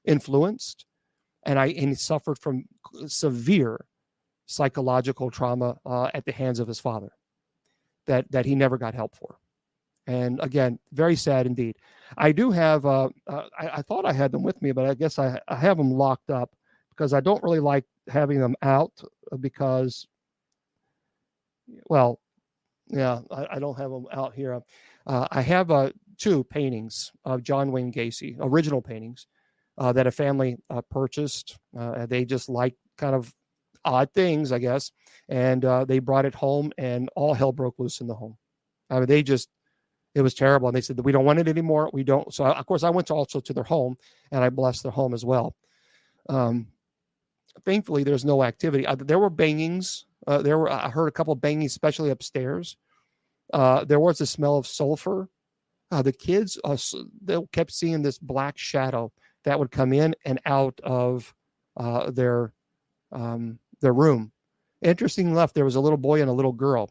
A: influenced, and he suffered from severe psychological trauma at the hands of his father that he never got help for. And again, very sad indeed. I do have, I thought I had them with me, but I guess I have them locked up because I don't really like having them out because, well, yeah, I don't have them out here. I have 2 paintings of John Wayne Gacy, original paintings that a family purchased. They just like kind of odd things, I guess. And they brought it home and all hell broke loose in the home. I mean, it was terrible. And they said, we don't want it anymore. We don't. So, of course, I went also to their home and I blessed their home as well. Thankfully, there's no activity. There were bangings. I heard a couple of bangings, especially upstairs. There was a smell of sulfur. The kids they kept seeing this black shadow that would come in and out of their room. Interesting enough, there was a little boy and a little girl,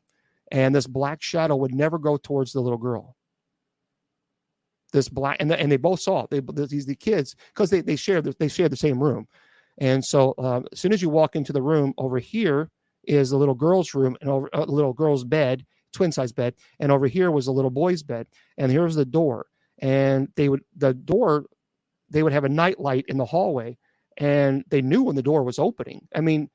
A: and this black shadow would never go towards the little girl. This black, and they both saw it. The kids, because they share the same room, and so as soon as you walk into the room, over here is the little girl's room and over the little girl's bed, twin size bed, and over here was the little boy's bed, and here's the door, and they would have a night light in the hallway, and they knew when the door was opening. I mean,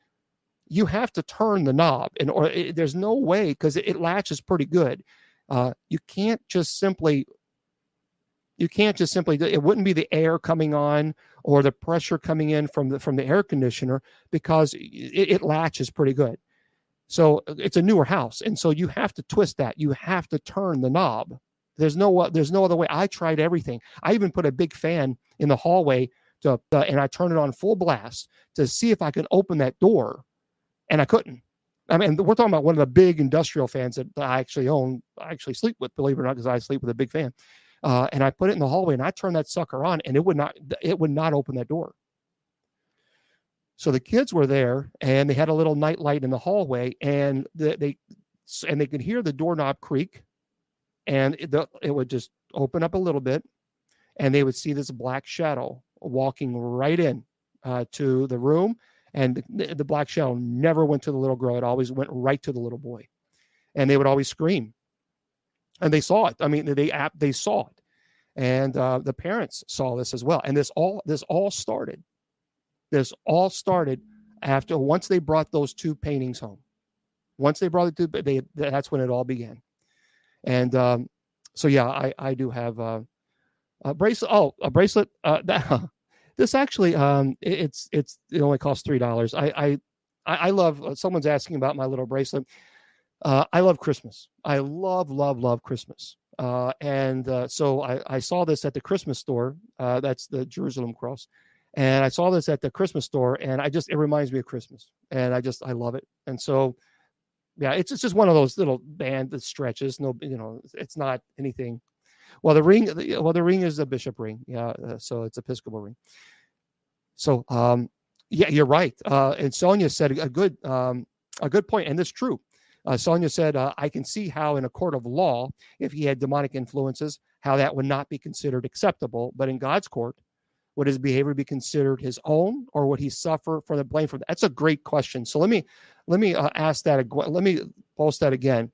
A: you have to turn the knob, there's no way, because it latches pretty good. You can't just simply. It wouldn't be the air coming on or the pressure coming in from the air conditioner, because it latches pretty good. So it's a newer house, and so you have to twist that. You have to turn the knob. There's no other way. I tried everything. I even put a big fan in the hallway and I turned it on full blast to see if I could open that door, and I couldn't. I mean, we're talking about one of the big industrial fans that I actually own. I actually sleep with, believe it or not, because I sleep with a big fan. And I put it in the hallway and I turned that sucker on, and it would not open that door. So the kids were there, and they had a little night light in the hallway, and they could hear the doorknob creak, and it would just open up a little bit, and they would see this black shadow walking right in to the room, and the black shadow never went to the little girl. It always went right to the little boy, and they would always scream. And they saw it. I mean, they saw it, and the parents saw this as well. And this all started after once they brought those 2 paintings home. Once they brought it that's when it all began. And so yeah, I do have a bracelet. Oh, a bracelet. This actually it only costs $3. I love. Someone's asking about my little bracelet. I love Christmas. I love Christmas. So I saw this at the Christmas store. That's the Jerusalem cross. And I saw this at the Christmas store, and it reminds me of Christmas. And I love it. And so, yeah, it's just one of those little band that stretches. No, it's not anything. Well, the ring is a bishop ring. Yeah. So it's Episcopal ring. So, yeah, you're right. And Sonia said a good point. And it's true. Sonia said, I can see how in a court of law, if he had demonic influences, how that would not be considered acceptable. But in God's court, would his behavior be considered his own, or would he suffer for the blame for that? That's a great question. So let me ask that. Let me post that again.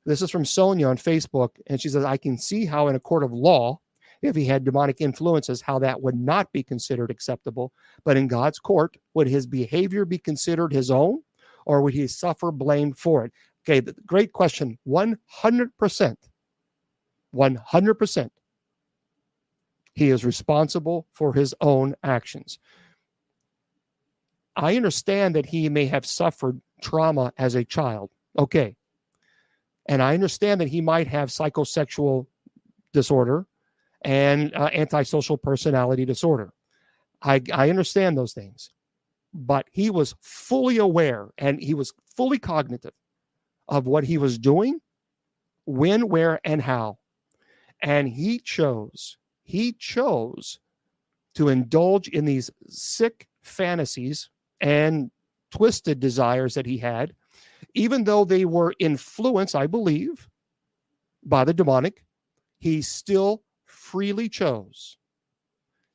A: This is from Sonia on Facebook, and she says, I can see how in a court of law, if he had demonic influences, how that would not be considered acceptable. But in God's court, would his behavior be considered his own, or would he suffer blame for it? Okay, great question. 100%. 100%. He is responsible for his own actions. I understand that he may have suffered trauma as a child. Okay. And I understand that he might have psychosexual disorder and antisocial personality disorder. I understand those things. But he was fully aware and he was fully cognitive of what he was doing, when, where, and how. And he chose to indulge in these sick fantasies and twisted desires that he had, even though they were influenced, I believe, by the demonic, he still freely chose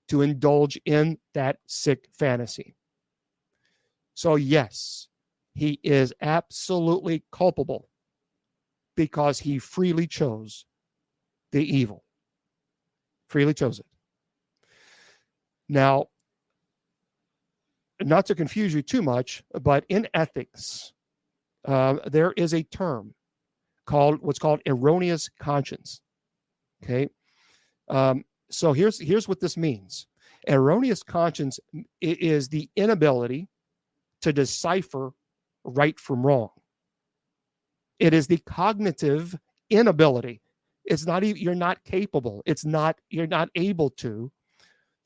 A: to indulge in that sick fantasy. So yes, he is absolutely culpable because he freely chose the evil. Freely chose it. Now, not to confuse you too much, but in ethics, there is a term called what's called erroneous conscience. Okay. So here's what this means. Erroneous conscience is the inability to decipher right from wrong. It is the cognitive inability. It's not even, you're not capable. You're not able to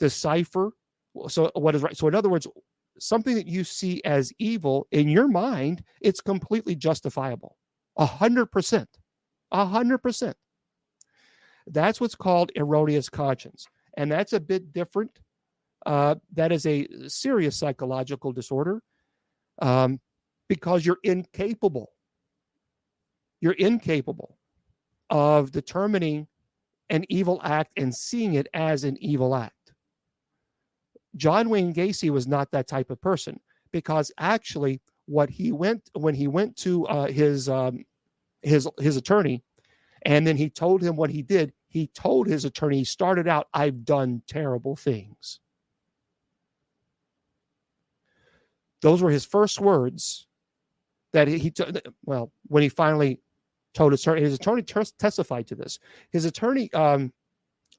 A: decipher. So what is right? So in other words, something that you see as evil in your mind, it's completely justifiable. 100%. 100%. That's what's called erroneous conscience. And that's a bit different. That is a serious psychological disorder because you're incapable. You're incapable of determining an evil act and seeing it as an evil act. John Wayne Gacy was not that type of person because actually when he went to his attorney and then he told him what he did, he told his attorney, he started out, "I've done terrible things." Those were his first words that when he finally told his attorney testified to this. His attorney,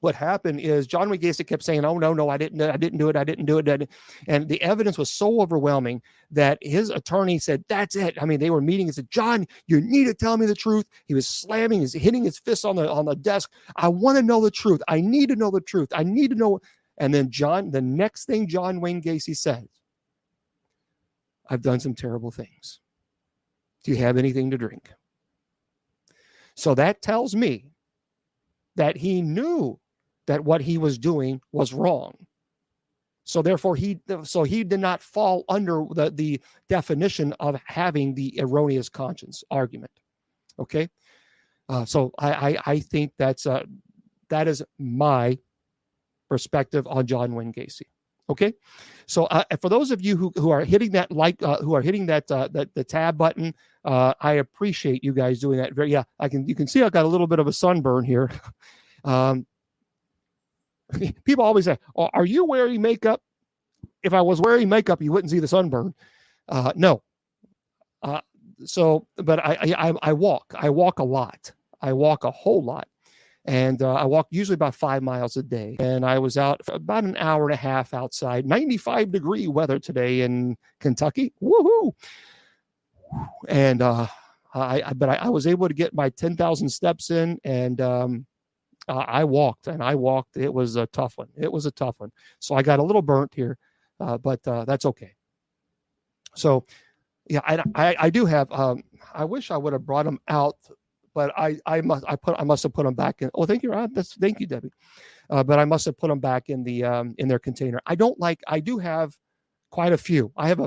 A: what happened is John Wayne Gacy kept saying, "Oh, no, I didn't do it. And the evidence was so overwhelming that his attorney said, "That's it." I mean, they were meeting and said, "John, you need to tell me the truth." He was hitting his fist on the desk. "I want to know the truth. I need to know the truth. I need to know." And then the next thing John Wayne Gacy said, "I've done some terrible things. Do you have anything to drink?" So that tells me that he knew that what he was doing was wrong. So therefore, he did not fall under the definition of having the erroneous conscience argument. Okay, so I think that is my perspective on John Wayne Gacy. Okay, so for those of you who are hitting that the tab button, I appreciate you guys doing that. You can see I got a little bit of a sunburn here. People always say, "Oh, are you wearing makeup?" If I was wearing makeup, you wouldn't see the sunburn. No. But I walk. I walk a lot. I walk a whole lot. And I walk usually about 5 miles a day. And I was out for about an hour and a half outside. 95-degree weather today in Kentucky. Woohoo! And I was able to get my 10,000 steps in, and I walked. It was a tough one. So I got a little burnt here, but that's okay. So, yeah, I do have. I wish I would have brought them out, but I must have put them back in. Oh, thank you, Rod. Thank you, Debbie. But I must have put them back in their container. I do have quite a few. I have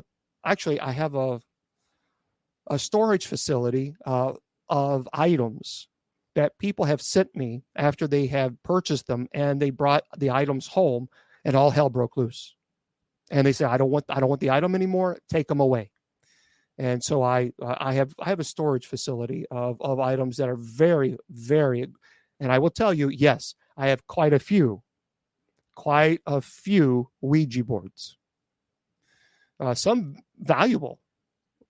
A: a storage facility of items that people have sent me after they have purchased them, and they brought the items home, and all hell broke loose. And they say, I don't want the item anymore. Take them away. And so I have a storage facility of items that are very, very, and I will tell you, yes, I have quite a few Ouija boards, some valuable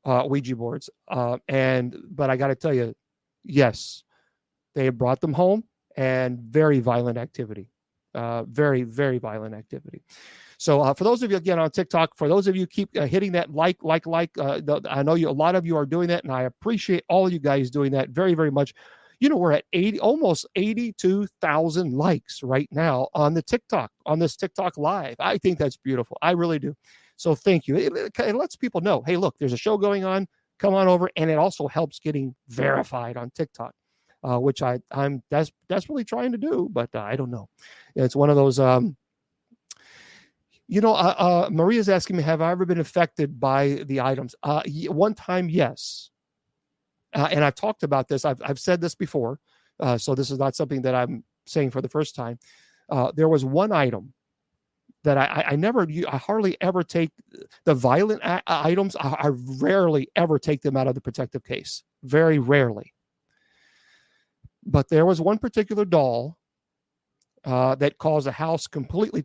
A: Ouija boards, but I got to tell you, yes, they brought them home, and very violent activity, very, very violent activity. So for those of you, again, on TikTok, for those of you keep hitting that like, I know a lot of you are doing that, and I appreciate all of you guys doing that very, very much. We're at almost 82,000 likes right now on this TikTok live. I think that's beautiful. I really do. So thank you. It lets people know, hey, look, there's a show going on. Come on over. And it also helps getting verified on TikTok, which I'm desperately trying to do, but I don't know. It's one of those, Maria's asking me, have I ever been affected by the items? One time, yes. And I've talked about this. I've said this before. So this is not something that I'm saying for the first time. There was one item that I hardly ever take the violent items. I rarely ever take them out of the protective case. Very rarely. But there was one particular doll that caused a house completely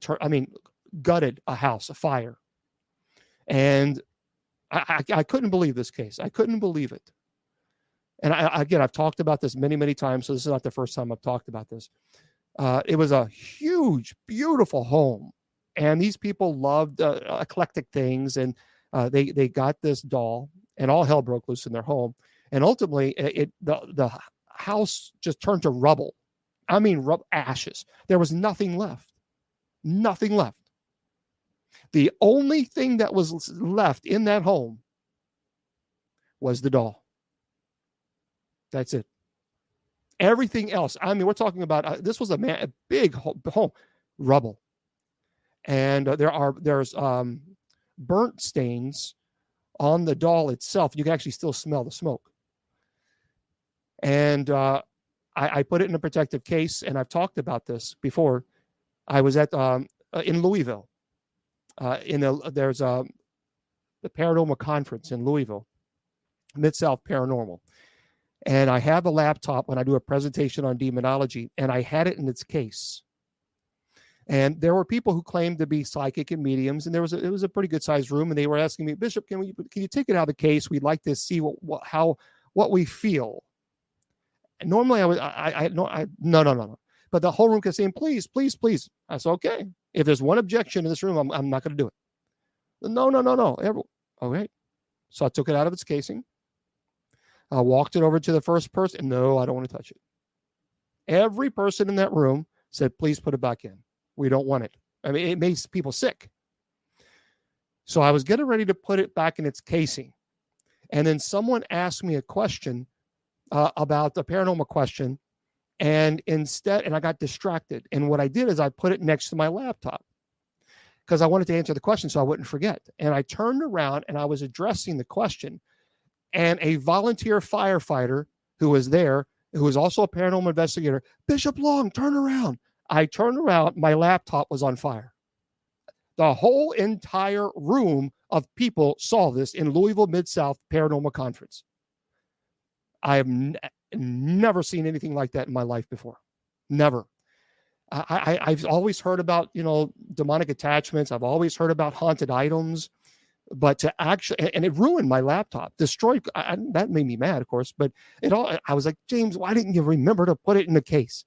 A: gutted a house, a fire. And I couldn't believe this case. I couldn't believe it. And I've talked about this many, many times, so this is not the first time I've talked about this. It was a huge, beautiful home. And these people loved eclectic things. And they got this doll, and all hell broke loose in their home. And ultimately, the house just turned to rubble. I mean, ashes. There was nothing left. Nothing left. The only thing that was left in that home was the doll. That's it. Everything else, we're talking about, this was a big home, rubble. And there's burnt stains on the doll itself. You can actually still smell the smoke. And I put it in a protective case, and I've talked about this before. I was in Louisville. There's the Paranormal Conference in Louisville, Mid-South Paranormal. And I have a laptop when I do a presentation on demonology, and I had it in its case. And there were people who claimed to be psychic and mediums, and it was a pretty good sized room, and they were asking me, Bishop, can you take it out of the case? We'd like to see what we feel. And normally no. But the whole room kept saying, please, please, please. I said, okay. If there's one objection in this room, I'm not going to do it. No. All right. So I took it out of its casing. I walked it over to the first person. No, I don't want to touch it. Every person in that room said, please put it back in. We don't want it. I mean, it makes people sick. So I was getting ready to put it back in its casing. And then someone asked me a question about the paranormal question. And I got distracted. And what I did is I put it next to my laptop because I wanted to answer the question so I wouldn't forget. And I turned around and I was addressing the question. And a volunteer firefighter who was there, who was also a paranormal investigator, Bishop Long, turn around. I turned around. My laptop was on fire. The whole entire room of people saw this in Louisville Mid-South Paranormal Conference. I have never seen anything like that in my life before. Never. I've always heard about, demonic attachments. I've always heard about haunted items. But to actually, and it ruined my laptop, destroyed. That made me mad, of course. But I was like, James, why didn't you remember to put it in the case?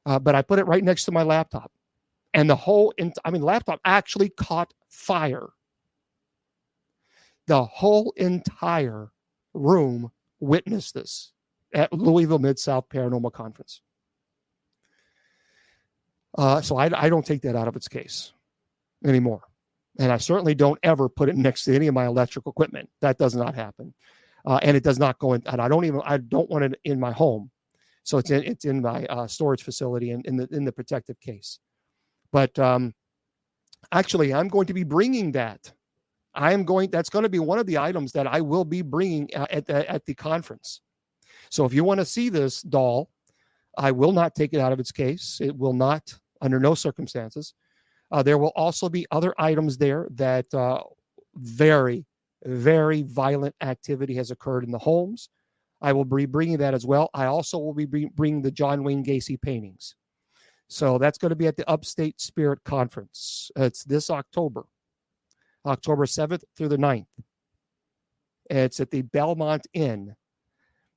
A: But I put it right next to my laptop, and the laptop actually caught fire. The whole entire room witnessed this at Louisville Mid-South Paranormal Conference. So I don't take that out of its case anymore. And I certainly don't ever put it next to any of my electrical equipment. That does not happen. And it does not go in, and I don't want it in my home. So it's in my storage facility and in the protective case. But actually, I'm going to be bringing that. That's going to be one of the items that I will be bringing at the conference. So if you want to see this doll, I will not take it out of its case. It will not, under no circumstances. There will also be other items there that very, very violent activity has occurred in the homes. I will be bringing that as well. I also will be bringing the John Wayne Gacy paintings. So that's going to be at the Upstate Spirit Conference. It's this October 7th through the 9th. It's at the Belmont Inn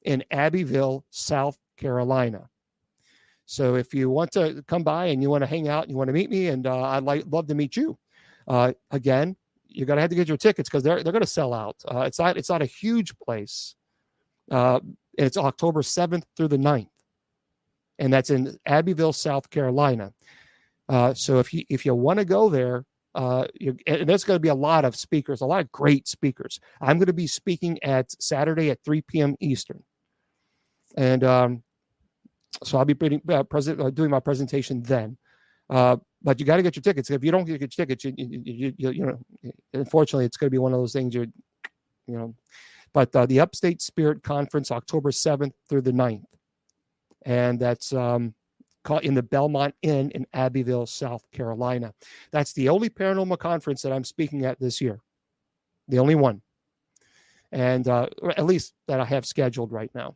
A: in Abbeville, South Carolina. So if you want to come by and you want to hang out and you want to meet me, and I'd love to meet you. Again, you're going to have to get your tickets because they're going to sell out. It's not a huge place. It's October 7th through the 9th. And that's in Abbeville, South Carolina. So if you want to go there, and there's going to be a lot of speakers, a lot of great speakers. I'm going to be speaking at Saturday at 3 p.m. Eastern. And so I'll be doing my presentation then. But you got to get your tickets. If you don't get your tickets, you know, unfortunately, it's going to be one of those things. You know, but the Upstate Spirit Conference, October 7th through the 9th, and that's in the Belmont Inn in Abbeville, South Carolina. That's the only paranormal conference that I'm speaking at this year, the only one, and at least that I have scheduled right now.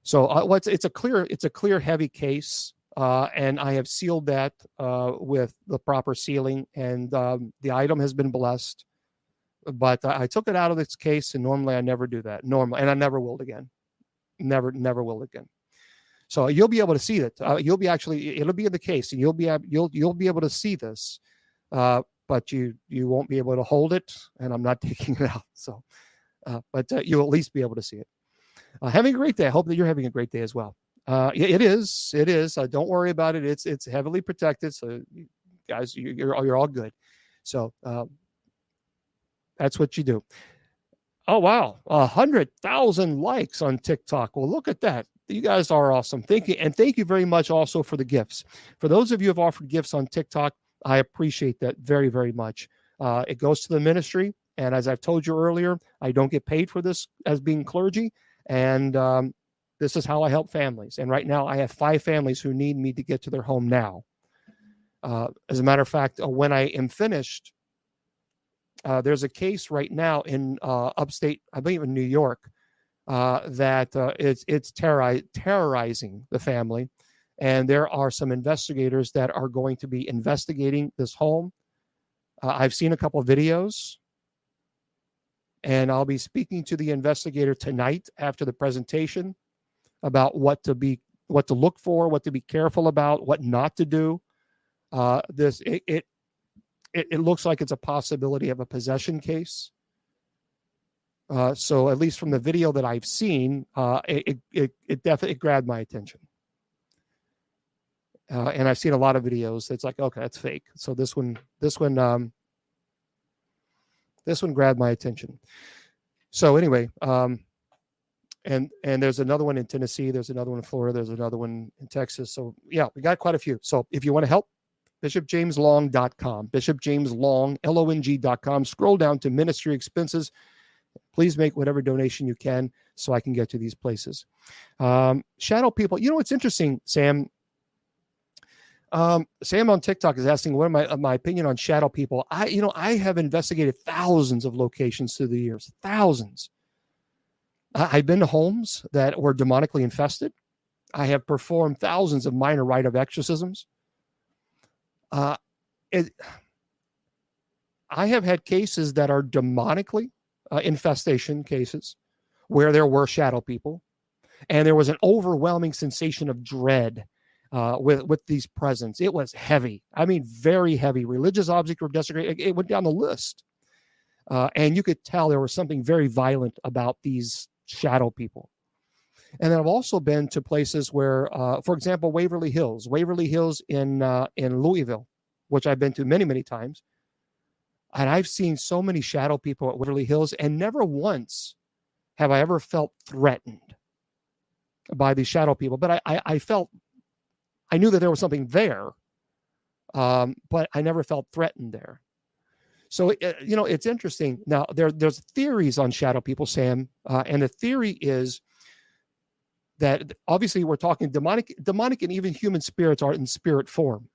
A: So it's a clear heavy case, and I have sealed that with the proper sealing, and the item has been blessed. But I took it out of its case, and normally I never do that. Normally, and I never will again. Never will again. So you'll be able to see it. It'll be in the case, and you'll be able to see this, but you won't be able to hold it, and I'm not taking it out. So, but you'll at least be able to see it. Having a great day. I hope that you're having a great day as well. It is. Don't worry about it. It's heavily protected. So, guys, you're all good. So that's what you do. Oh wow, 100,000 likes on TikTok. Well, look at that. You guys are awesome. Thank you, and thank you very much also for the gifts. For those of you who have offered gifts on TikTok, I appreciate that very, very much. It goes to the ministry, and as I've told you earlier, I don't get paid for this as being clergy. And this is how I help families. And right now, I have 5 families who need me to get to their home now. As a matter of fact, when I am finished, there's a case right now in upstate, I believe in New York, that it's terrorizing the family. And there are some investigators that are going to be investigating this home. I've seen a couple of videos. And I'll be speaking to the investigator tonight after the presentation about what to look for, what to be careful about, what not to do. It looks like it's a possibility of a possession case. So at least from the video that I've seen, it definitely grabbed my attention. And I've seen a lot of videos that's like, okay, that's fake. So this one grabbed my attention. So anyway, and there's another one in Tennessee. There's another one in Florida. There's another one in Texas. So yeah, we got quite a few. So if you want to help, BishopJamesLong.com, BishopJamesLong, LONG.com. Scroll down to ministry expenses. Please make whatever donation you can so I can get to these places. Shadow people. You know what's interesting, Sam? Sam on TikTok is asking what my opinion on shadow people. I have investigated thousands of locations through the years, thousands. I've been to homes that were demonically infested. I have performed thousands of minor rite of exorcisms. I have had cases that are demonically infestation cases where there were shadow people, and there was an overwhelming sensation of dread with these presents. It was heavy. I mean, very heavy. Religious objects were desecrated. It went down the list. And you could tell there was something very violent about these shadow people. And then I've also been to places where, for example, Waverly Hills in Louisville, which I've been to many, many times. And I've seen so many shadow people at Waverly Hills, and never once have I ever felt threatened by these shadow people. But I knew that there was something there, but I never felt threatened there. So, it's interesting. Now, there's theories on shadow people, Sam, and the theory is that obviously we're talking demonic and even human spirits are in spirit form.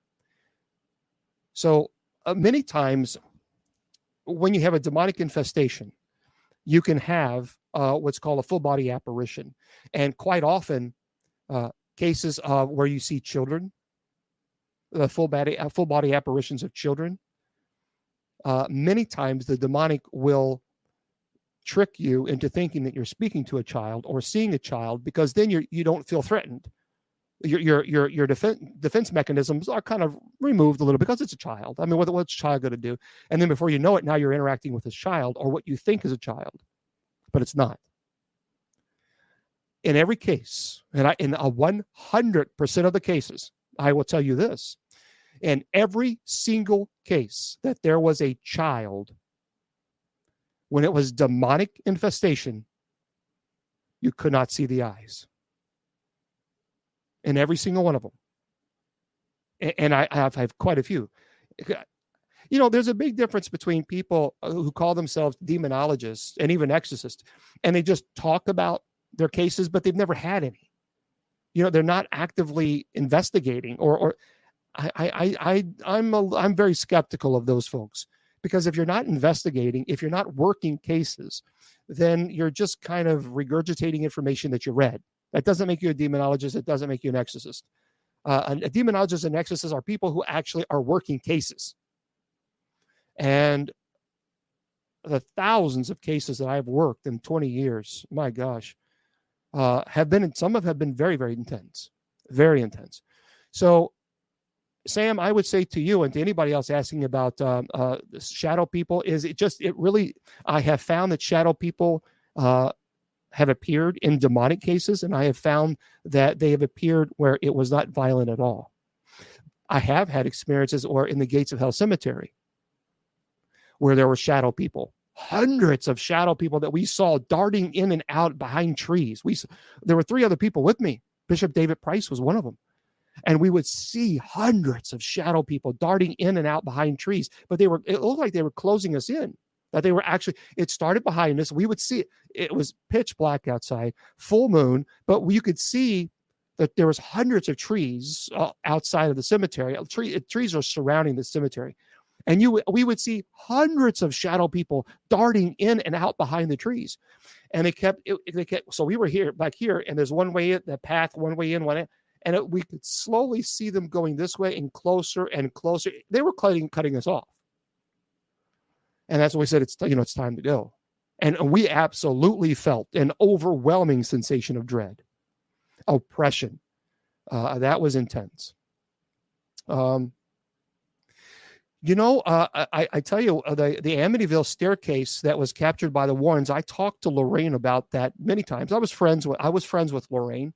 A: So many times when you have a demonic infestation, you can have what's called a full body apparition. And quite often, cases where you see children, the full body apparitions of children, many times the demonic will trick you into thinking that you're speaking to a child or seeing a child, because then you don't feel threatened. Your defense mechanisms are kind of removed a little because it's a child. I mean, what's a child going to do? And then before you know it, now you're interacting with a child or what you think is a child, but it's not. In every case, and in 100% of the cases, I will tell you this: in every single case that there was a child, when it was demonic infestation, you could not see the eyes. In every single one of them. And I have quite a few. You know, there's a big difference between people who call themselves demonologists and even exorcists, and they just talk about their cases, but they've never had any. You know, they're not actively investigating, or I'm very skeptical of those folks, because if you're not investigating, if you're not working cases, then you're just kind of regurgitating information that you read. That doesn't make you a demonologist. It doesn't make you an exorcist. A demonologist and exorcist are people who actually are working cases. And the thousands of cases that I've worked in 20 years, my gosh, some have been very, very intense, very intense. So, Sam, I would say to you and to anybody else asking about shadow people, I have found that shadow people have appeared in demonic cases, and I have found that they have appeared where it was not violent at all. I have had experiences or in the Gates of Hell Cemetery where there were shadow people, hundreds of shadow people that we saw darting in and out behind trees. There were 3 other people with me. Bishop David Price was one of them. And we would see hundreds of shadow people darting in and out behind trees, but it looked like they were closing us in. That they were actually, it started behind us. We would see it. It was pitch black outside, full moon, but you could see that there was hundreds of trees outside of the cemetery. Trees are surrounding the cemetery. And we would see hundreds of shadow people darting in and out behind the trees. And they kept, so we were back here, and there's one way in, the path, one way in, one out. And we could slowly see them going this way and closer and closer. They were cutting us off. And that's when we said, it's time to go. And we absolutely felt an overwhelming sensation of dread, oppression. That was intense. I tell you, the Amityville staircase that was captured by the Warrens, I talked to Lorraine about that many times. I was friends with Lorraine.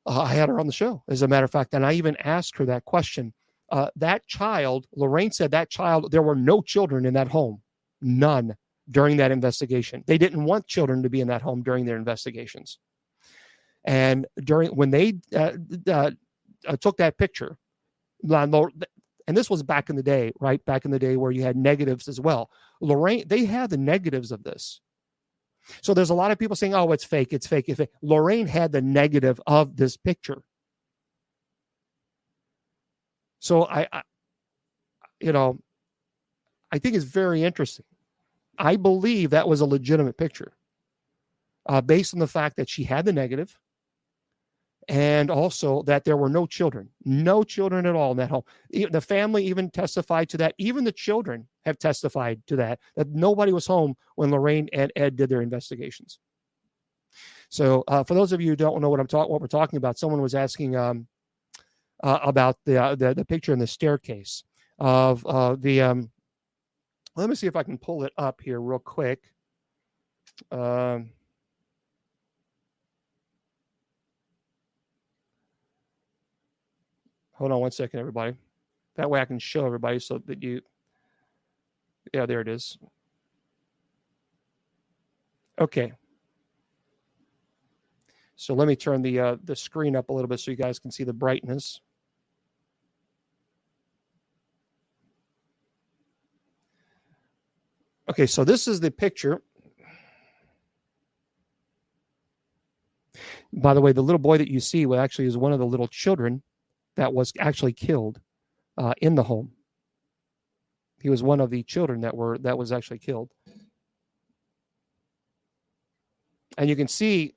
A: I had her on the show, as a matter of fact, and I even asked her that question. That child, Lorraine said there were no children in that home, none, during that investigation. They didn't want children to be in that home during their investigations. And when they took that picture, and this was back in the day, right? Back in the day where you had negatives as well. Lorraine, they had the negatives of this. So there's a lot of people saying, oh, it's fake, it's fake, it's fake. Lorraine had the negative of this picture. So I think it's very interesting. I believe that was a legitimate picture based on the fact that she had the negative, and also that there were no children at all in that home. The family even testified to that. Even the children have testified to that nobody was home when Lorraine and Ed did their investigations. So for those of you who don't know what we're talking about, someone was asking about the picture in the staircase of let me see if I can pull it up here real quick. Hold on one second, everybody. That way I can show everybody so that yeah, there it is. Okay. So let me turn the screen up a little bit so you guys can see the brightness. Okay, so this is the picture. By the way, the little boy that you see actually is one of the little children that was actually killed in the home. He was one of the children that was actually killed. And you can see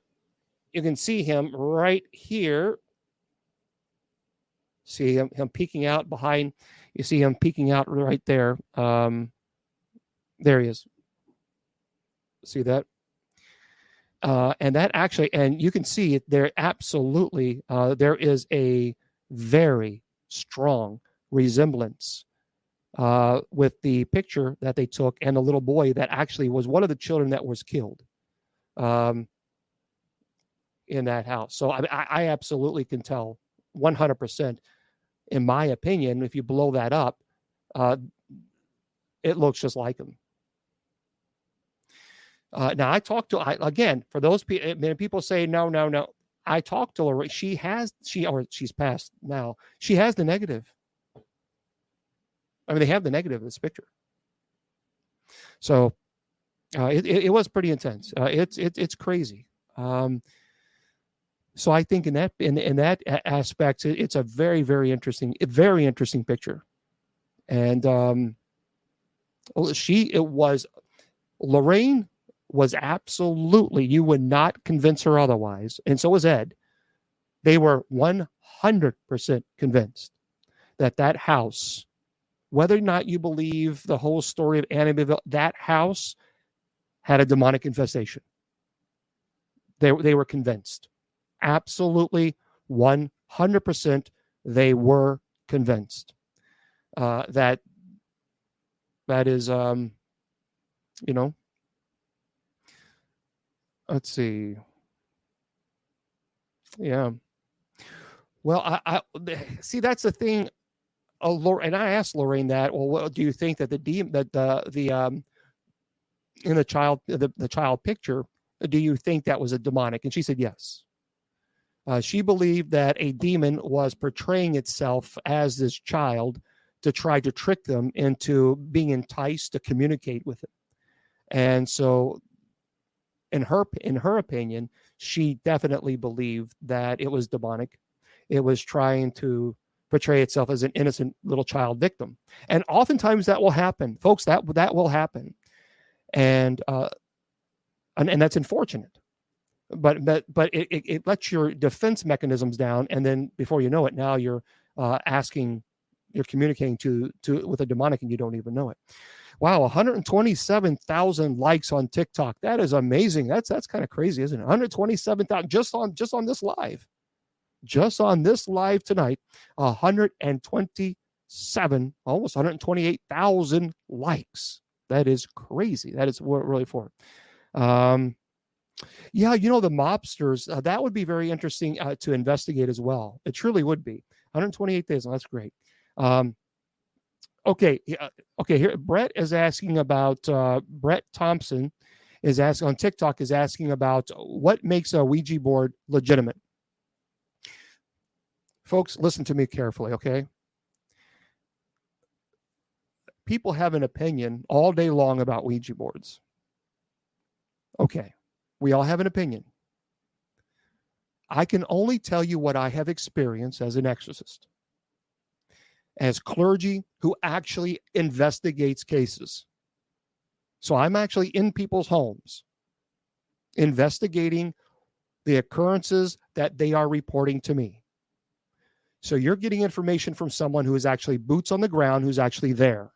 A: him right here. See him peeking out behind. You see him peeking out right there. There he is. See that? And that actually, and you can see there absolutely, there is a very strong resemblance with the picture that they took and the little boy that actually was one of the children that was killed in that house. So I absolutely can tell 100%, in my opinion, if you blow that up, it looks just like him. Now, I talked to, again, for those people say, no. I talked to Lorraine. She's passed now. She has the negative. I mean, they have the negative of this picture. So it was pretty intense. It's crazy. So I think in that aspect, it's a very, very interesting picture. And Lorraine was absolutely, you would not convince her otherwise. And so was Ed. They were 100% convinced that house, whether or not you believe the whole story of Amityville, that house had a demonic infestation. They were convinced. Absolutely 100% they were convinced. That is, let's see. Yeah. Well, I see, that's the thing. And I asked Lorraine that. Well, what do you think that in the child picture, do you think that was a demonic? And she said yes. She believed that a demon was portraying itself as this child to try to trick them into being enticed to communicate with it. And so, in her opinion, she definitely believed that it was demonic. It was trying to portray itself as an innocent little child victim. And oftentimes that will happen, folks. That will happen, and that's unfortunate. But it lets your defense mechanisms down, and then before you know it, now you're communicating to with a demonic, and you don't even know it. Wow, 127,000 likes on TikTok. That is amazing. That's kind of crazy, isn't it? 127,000 just on this live. Just on this live tonight, 127, almost 128,000 likes. That is crazy. That is what we're really for. Yeah, the mobsters, that would be very interesting to investigate as well. It truly would be. 128,000, that's great. Okay, here Brett is asking about, Brett Thompson is asking on TikTok, is asking about what makes a Ouija board legitimate. Folks, listen to me carefully, okay? People have an opinion all day long about Ouija boards. Okay, we all have an opinion. I can only tell you what I have experienced as an exorcist, as clergy who actually investigates cases. So I'm actually in people's homes investigating the occurrences that they are reporting to me. So you're getting information from someone who is actually boots on the ground, who's actually there.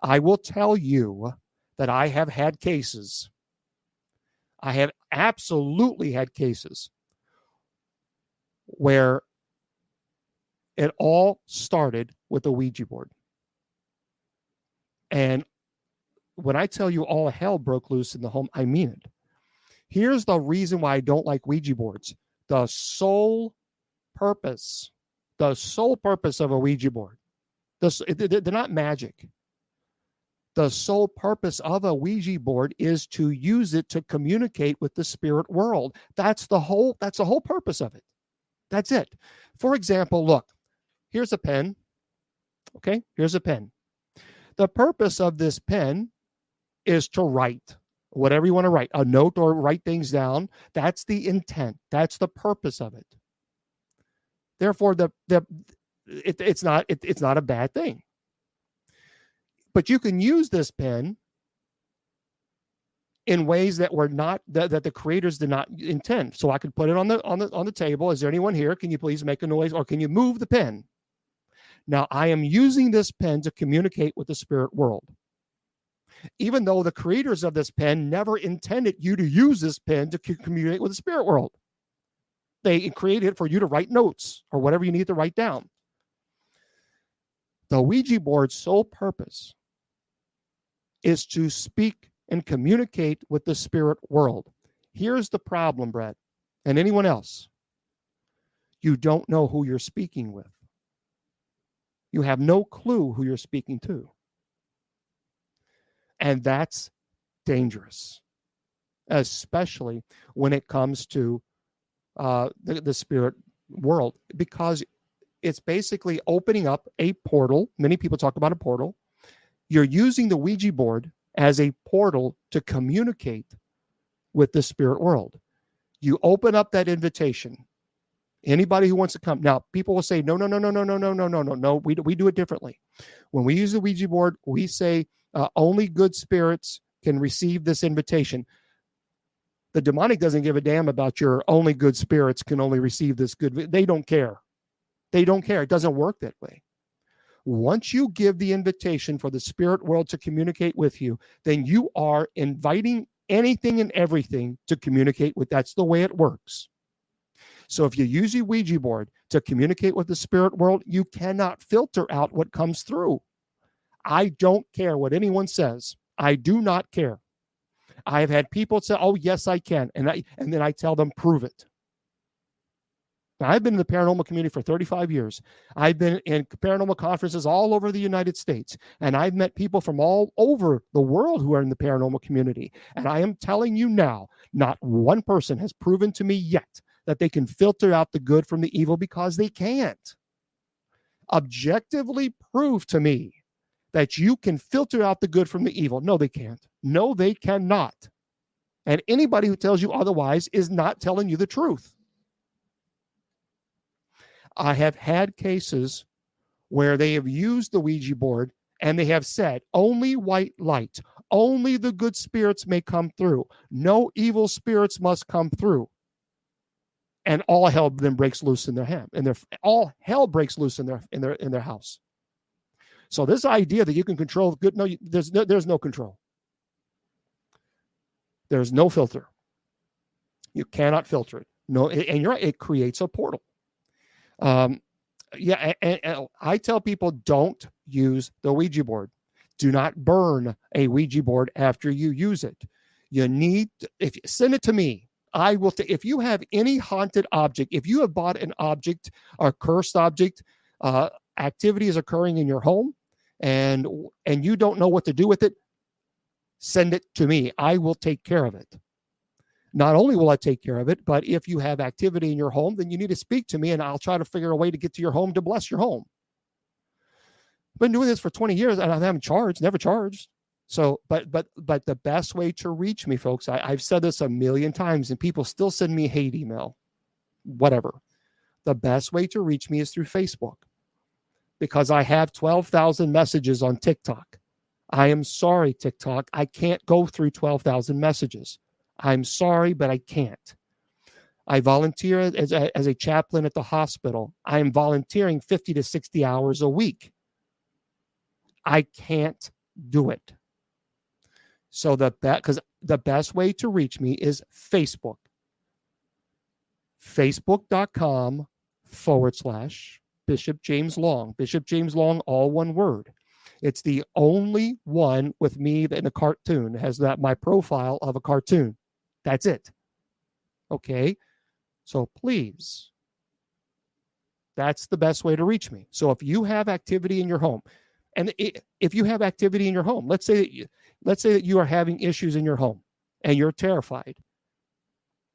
A: I will tell you that I have had cases. I have absolutely had cases where it all started with a Ouija board. And when I tell you all hell broke loose in the home, I mean it. Here's the reason why I don't like Ouija boards. The sole purpose of a Ouija board, they're not magic. The sole purpose of a Ouija board is to use it to communicate with the spirit world. That's the whole purpose of it. That's it. For example, look, here's a pen. Okay, here's a pen. The purpose of this pen is to write whatever you want to write, a note or write things down. That's the intent. That's the purpose of it. Therefore, it's not a bad thing. But you can use this pen in ways that were not that the creators did not intend. So I could put it on the table. Is there anyone here? Can you please make a noise, or can you move the pen? Now I am using this pen to communicate with the spirit world. Even though the creators of this pen never intended you to use this pen to communicate with the spirit world. They created it for you to write notes or whatever you need to write down. The Ouija board's sole purpose is to speak and communicate with the spirit world. Here's the problem, Brett, and anyone else. You don't know who you're speaking with. You have no clue who you're speaking to. And that's dangerous, especially when it comes to the spirit world, because it's basically opening up a portal. Many people talk about a portal. You're using the Ouija board as a portal to communicate with the spirit world. You open up that invitation. Anybody who wants to come. Now, people will say, no, we do it differently. When we use the Ouija board, we say only good spirits can receive this invitation. The demonic doesn't give a damn about your only good spirits can only receive this good. They don't care. They don't care. It doesn't work that way. Once you give the invitation for the spirit world to communicate with you, then you are inviting anything and everything to communicate with. That's the way it works. So if you use your Ouija board to communicate with the spirit world, you cannot filter out what comes through. I don't care what anyone says. I do not care. I have had people say, oh, yes, I can. And then I tell them, prove it. Now, I've been in the paranormal community for 35 years. I've been in paranormal conferences all over the United States, and I've met people from all over the world who are in the paranormal community. And I am telling you now, not one person has proven to me yet that they can filter out the good from the evil, because they can't. Objectively prove to me that you can filter out the good from the evil. No, they can't. No, they cannot. And anybody who tells you otherwise is not telling you the truth. I have had cases where they have used the Ouija board and they have said, only white light, only the good spirits may come through. No evil spirits must come through. And all hell then breaks loose in their hand, and all hell breaks loose in their house. So this idea that you can control good, no, there's no control. There's no filter. You cannot filter it. No, and you're right, it creates a portal. And I tell people, don't use the Ouija board. Do not burn a Ouija board after you use it. You need, if you send it to me, I will. If you have any haunted object, if you have bought an object or cursed object, activity is occurring in your home, and you don't know what to do with it, send it to me. I will take care of it. Not only will I take care of it, but if you have activity in your home, then you need to speak to me, and I'll try to figure a way to get to your home to bless your home. I've been doing this for 20 years, and I haven't charged, never charged. So, but the best way to reach me, folks, I've said this a million times, and people still send me hate email, whatever. The best way to reach me is through Facebook, because I have 12,000 messages on TikTok. I am sorry, TikTok. I can't go through 12,000 messages. I'm sorry, but I can't. I volunteer as a chaplain at the hospital. I am volunteering 50 to 60 hours a week. I can't do it. So because the best way to reach me is Facebook. Facebook.com/Bishop James Long. Bishop James Long, all one word. It's the only one with me in a cartoon. It has my profile of a cartoon. That's it. Okay. So please, that's the best way to reach me. So if you have activity in your home, and if you have activity in your home, let's say that you are having issues in your home and you're terrified.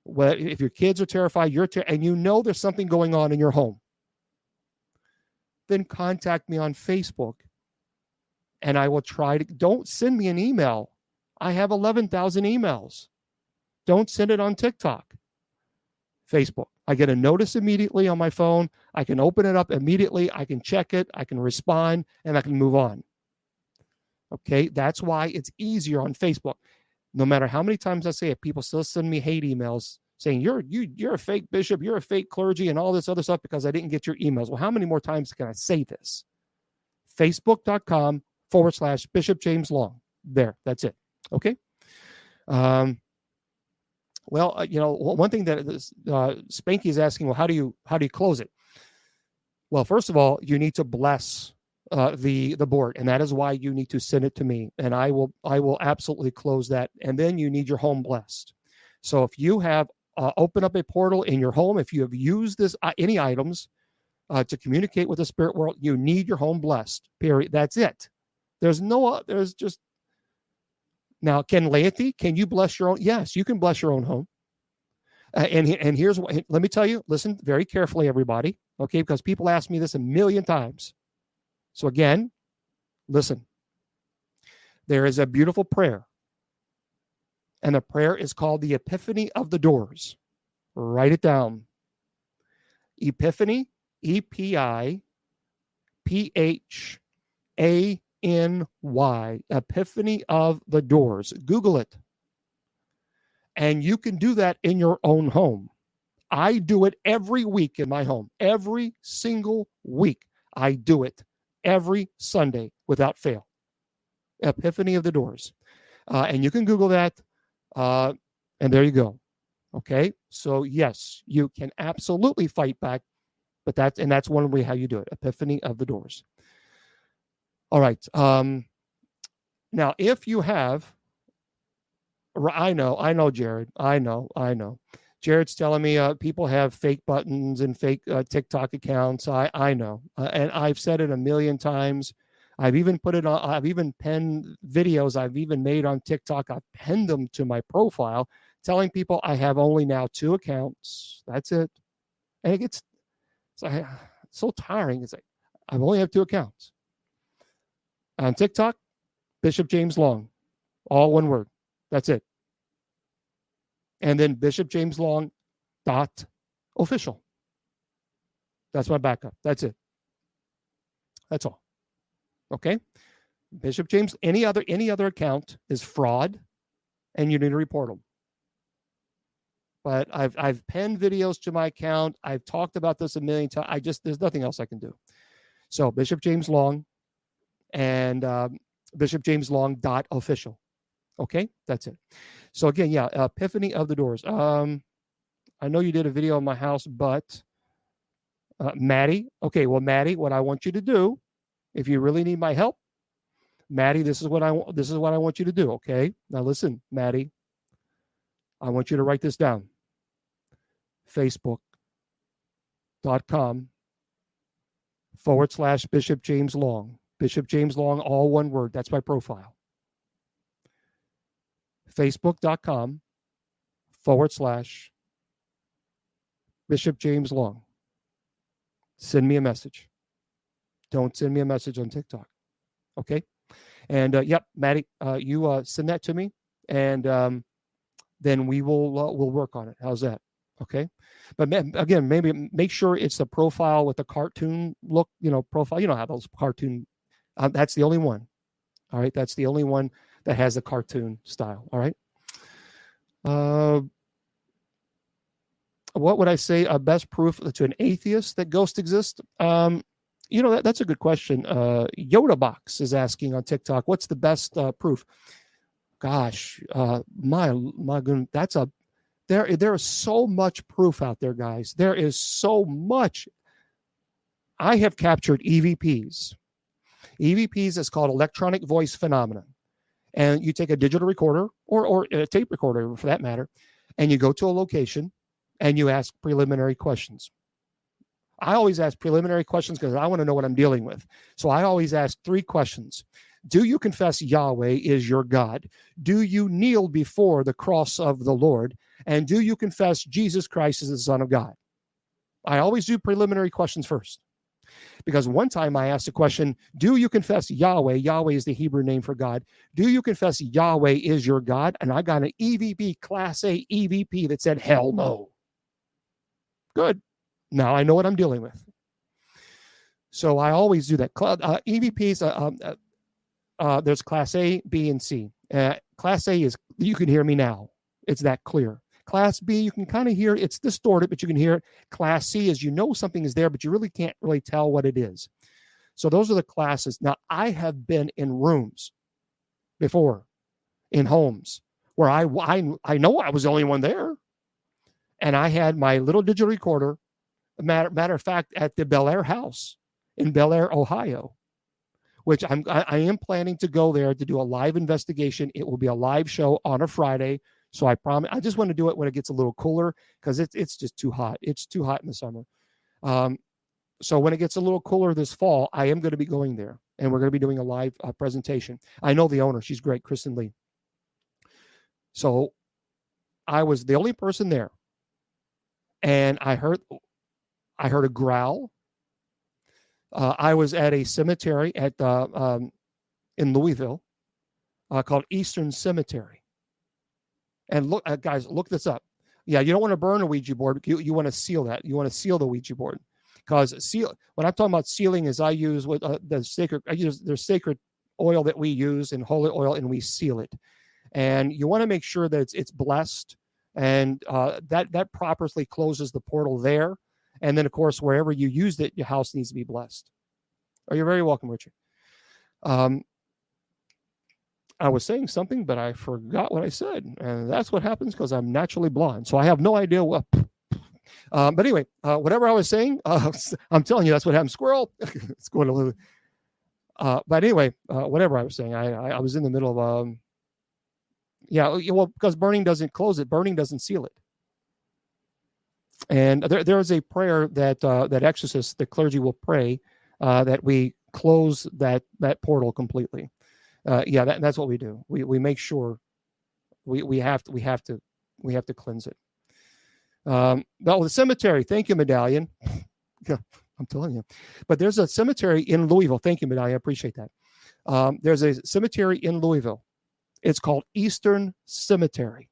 A: Well, if your kids are terrified, and you know there's something going on in your home, then contact me on Facebook, and I will try to. Don't send me an email. I have 11,000 emails. Don't send it on TikTok. Facebook. I get a notice immediately on my phone. I can open it up immediately. I can check it. I can respond, and I can move on. Okay, that's why it's easier on Facebook. No matter how many times I say it, people still send me hate emails saying you're a fake bishop, you're a fake clergy, and all this other stuff because I didn't get your emails. Well, how many more times can I say this? Facebook.com/Bishop James Long. There, that's it. Okay. Well, one thing that Spanky is asking, well, how do you close it? Well, first of all, you need to bless the board, and that is why you need to send it to me, and I will absolutely close that. And then you need your home blessed. So if you have opened up a portal in your home, if you have used this any items to communicate with the spirit world, you need your home blessed. Period. That's it. There's just. Now, can you bless your own? Yes, you can bless your own home. And here's what, let me tell you, listen very carefully, everybody, okay? Because people ask me this a million times. So again, listen. There is a beautiful prayer, and the prayer is called the Epiphany of the Doors. Write it down. Epiphany, EPIPHANY, Epiphany of the Doors. Google it. And you can do that in your own home. I do it every week in my home. Every single week, I do it every Sunday without fail. Epiphany of the Doors. And you can Google that, and there you go. Okay? So, yes, you can absolutely fight back, but that's one way how you do it. Epiphany of the Doors. All right. Now, if you have, I know, Jared. I know. Jared's telling me people have fake buttons and fake TikTok accounts. I know, and I've said it a million times. I've even put it on. I've even penned videos I've even made on TikTok. I've penned them to my profile, telling people I have only now 2 accounts. That's it, and it gets so tiring. It's like I only have 2 accounts on TikTok. Bishop James Long, all one word. That's it. And then Bishop James Long .official. That's my backup. That's it. That's all. Okay. Bishop James. Any other account is fraud, and you need to report them. But I've penned videos to my account. I've talked about this a million times. There's nothing else I can do. So Bishop James Long and Bishop James Long .official. Okay, that's it. So again, yeah, Epiphany of the Doors. I know you did a video on my house, but Maddie. Okay, well, Maddie, what I want you to do, if you really need my help, Maddie, this is what I want you to do. Okay, now listen, Maddie, I want you to write this down. Facebook.com/Bishop James Long. Bishop James Long, all one word. That's my profile. Facebook.com/Bishop James Long. Send me a message. Don't send me a message on TikTok. Okay? And yep, Maddie, you send that to me, and then we'll work on it. How's that? Okay? But again, maybe make sure it's the profile with the cartoon look, profile. You know how those cartoon, that's the only one. All right? That's the only one that has a cartoon style. All right. What would I say? Best proof to an atheist that ghosts exist? That's a good question. Yoda Box is asking on TikTok, what's the best proof? Gosh, my goodness, there is so much proof out there, guys. There is so much. I have captured EVPs. EVPs is called electronic voice phenomenon. And you take a digital recorder or a tape recorder for that matter, and you go to a location and you ask preliminary questions. I always ask preliminary questions because I want to know what I'm dealing with. So I always ask 3 questions. Do you confess Yahweh is your God? Do you kneel before the cross of the Lord? And do you confess Jesus Christ is the Son of God? I always do preliminary questions first. Because one time I asked a question, do you confess Yahweh? Yahweh is the Hebrew name for God. Do you confess Yahweh is your God? And I got an EVP, Class A EVP that said, hell no. Good. Now I know what I'm dealing with. So I always do that. EVPs, there's Class A, B, and C. Class A is, you can hear me now. It's that clear. Class B, you can kind of hear it. It's distorted, but you can hear it. Class C is something is there, but you really can't really tell what it is. So those are the classes. Now, I have been in rooms before, in homes, where I know I was the only one there. And I had my little digital recorder, matter of fact, at the Bel Air house in Bel Air, Ohio, which I am planning to go there to do a live investigation. It will be a live show on a Friday. So I promise, I just want to do it when it gets a little cooler because it's just too hot. It's too hot in the summer. So when it gets a little cooler this fall, I am going to be going there, and we're going to be doing a live presentation. I know the owner. She's great, Kristen Lee. So I was the only person there. and I heard a growl. I was at a cemetery in Louisville called Eastern Cemetery. And look, guys, look this up. Yeah, you don't want to burn a Ouija board. You want to seal that. You want to seal the Ouija board, because when I'm talking about sealing, is I use there's sacred oil that we use and holy oil, and we seal it. And you want to make sure that it's blessed, and that properly closes the portal there. And then, of course, wherever you used it, your house needs to be blessed. Oh, you're very welcome, Richard. I was saying something, but I forgot what I said. And that's what happens because I'm naturally blind. So I have no idea what. But anyway, whatever I was saying, I'm telling you, that's what happened. Squirrel. It's going a little. But anyway, whatever I was saying, I was in the middle of. Because burning doesn't close it. Burning doesn't seal it. And there is a prayer that exorcists, the clergy, will pray that we close that portal completely. That's what we do. We make sure we have to cleanse it. The cemetery. Thank you, Medallion. I'm telling you. But there's a cemetery in Louisville. Thank you, Medallion. I appreciate that. There's a cemetery in Louisville. It's called Eastern Cemetery.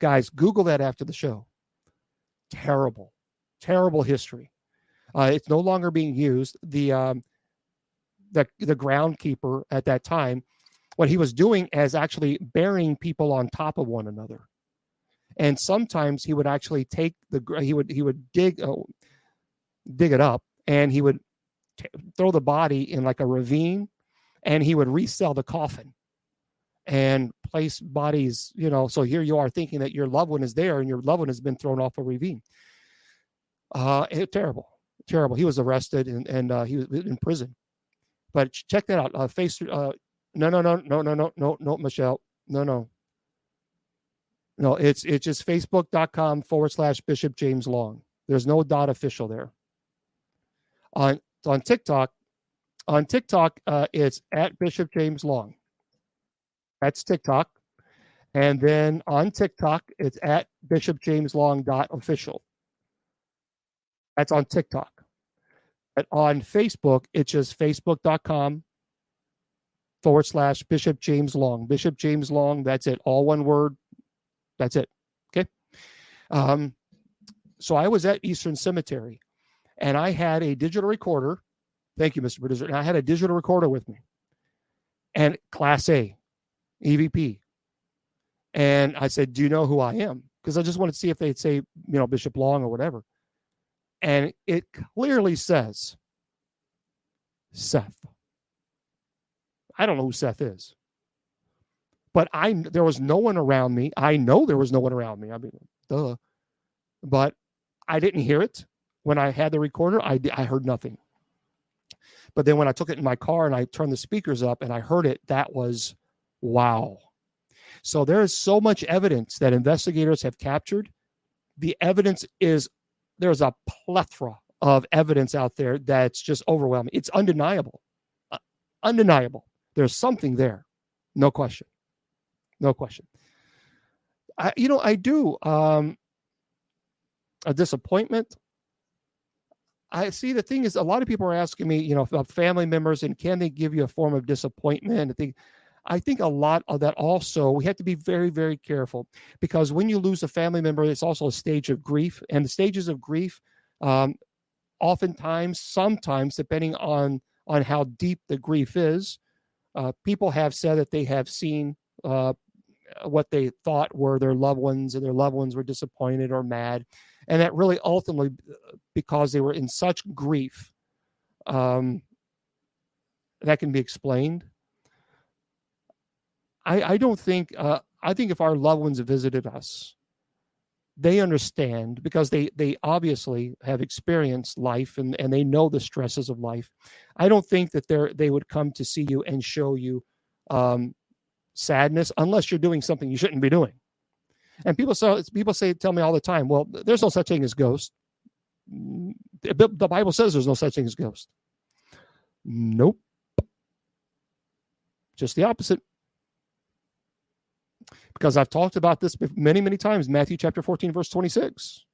A: Guys, Google that after the show. Terrible history. It's no longer being used. The groundkeeper at that time, what he was doing is actually burying people on top of one another. And sometimes he would actually take he would dig it up, and he would throw the body in like a ravine, and he would resell the coffin and place bodies, so here you are thinking that your loved one is there and your loved one has been thrown off a ravine. Terrible. He was arrested and he was in prison. But check that out. No, Michelle. No. It's just facebook.com/Bishop James Long. There's no .official there. On TikTok, it's at Bishop James Long. That's TikTok. And then on TikTok, it's at bishopjameslong.official. That's on TikTok. But on Facebook, it's just facebook.com/Bishop James Long. Bishop James Long, that's it. All one word. That's it. Okay. So I was at Eastern Cemetery, and I had a digital recorder. Thank you, Mr. Producer. And I had a digital recorder with me. And Class A, EVP. And I said, do you know who I am? Because I just wanted to see if they'd say, Bishop Long or whatever. And it clearly says Seth. I don't know who Seth is. But there was no one around me. I know there was no one around me. I mean, duh. But I didn't hear it. When I had the recorder, I heard nothing. But then when I took it in my car and I turned the speakers up and I heard it, that was wow. So there is so much evidence that investigators have captured. The evidence there's a plethora of evidence out there that's just overwhelming. It's undeniable. Undeniable. There's something there. No question. I do a disappointment. I see the thing is a lot of people are asking me, about family members and can they give you a form of disappointment? I think a lot of that also, we have to be very, very careful because when you lose a family member, it's also a stage of grief. And the stages of grief, sometimes, depending on how deep the grief is, people have said that they have seen what they thought were their loved ones, and their loved ones were disappointed or mad. And that really ultimately, because they were in such grief, that can be explained. I don't think, I think if our loved ones visited us, they understand because they obviously have experienced life and they know the stresses of life. I don't think that they would come to see you and show you sadness unless you're doing something you shouldn't be doing. And people tell me all the time, well, there's no such thing as ghosts. The Bible says there's no such thing as ghosts. Nope. Just the opposite. Because I've talked about this many, many times. Matthew chapter 14, verse 26.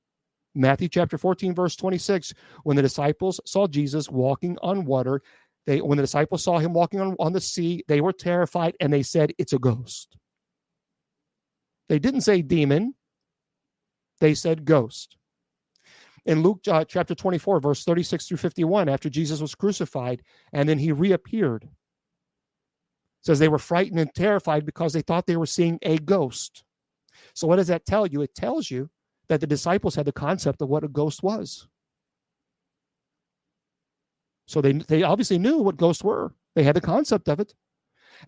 A: Matthew chapter 14, verse 26, when the disciples saw Jesus walking on water, when the disciples saw him walking on the sea, they were terrified and they said, it's a ghost. They didn't say demon. They said ghost. In Luke chapter 24, verse 36 through 51, after Jesus was crucified and then he reappeared, it says they were frightened and terrified because they thought they were seeing a ghost. So what does that tell you? It tells you that the disciples had the concept of what a ghost was. So they obviously knew what ghosts were. They had the concept of it.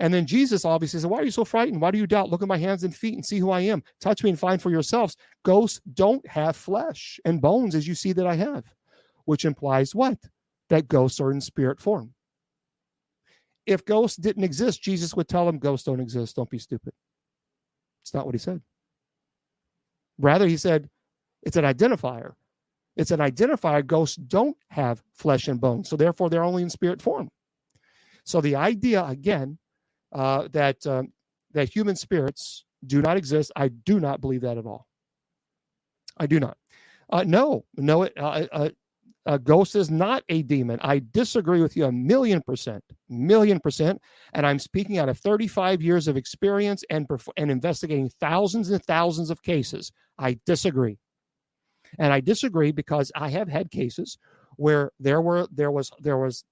A: And then Jesus obviously said, why are you so frightened? Why do you doubt? Look at my hands and feet and see who I am. Touch me and find for yourselves. Ghosts don't have flesh and bones as you see that I have, which implies what? That ghosts are in spirit form. If ghosts didn't exist, Jesus would tell them, ghosts don't exist. Don't be stupid. It's not what he said. Rather, he said, it's an identifier. It's an identifier. Ghosts don't have flesh and bones, so therefore they're only in spirit form. So the idea, again, that human spirits do not exist, I do not believe that at all. I do not. No, a ghost is not a demon. I disagree with you 1,000,000%, and I'm speaking out of 35 years of experience and investigating thousands and thousands of cases. I disagree. And I disagree because I have had cases where there was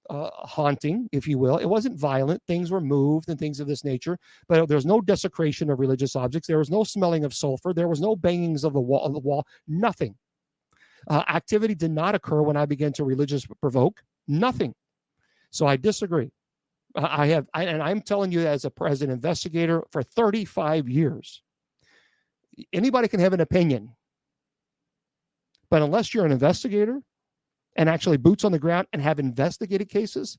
A: haunting, if you will. It wasn't violent. Things were moved and things of this nature, but there was no desecration of religious objects. There was no smelling of sulfur. There was no bangings of the wall. Nothing. Activity did not occur when I began to religious provoke. Nothing. So I disagree. And I'm telling you as an investigator for 35 years, anybody can have an opinion. But unless you're an investigator and actually boots on the ground and have investigated cases,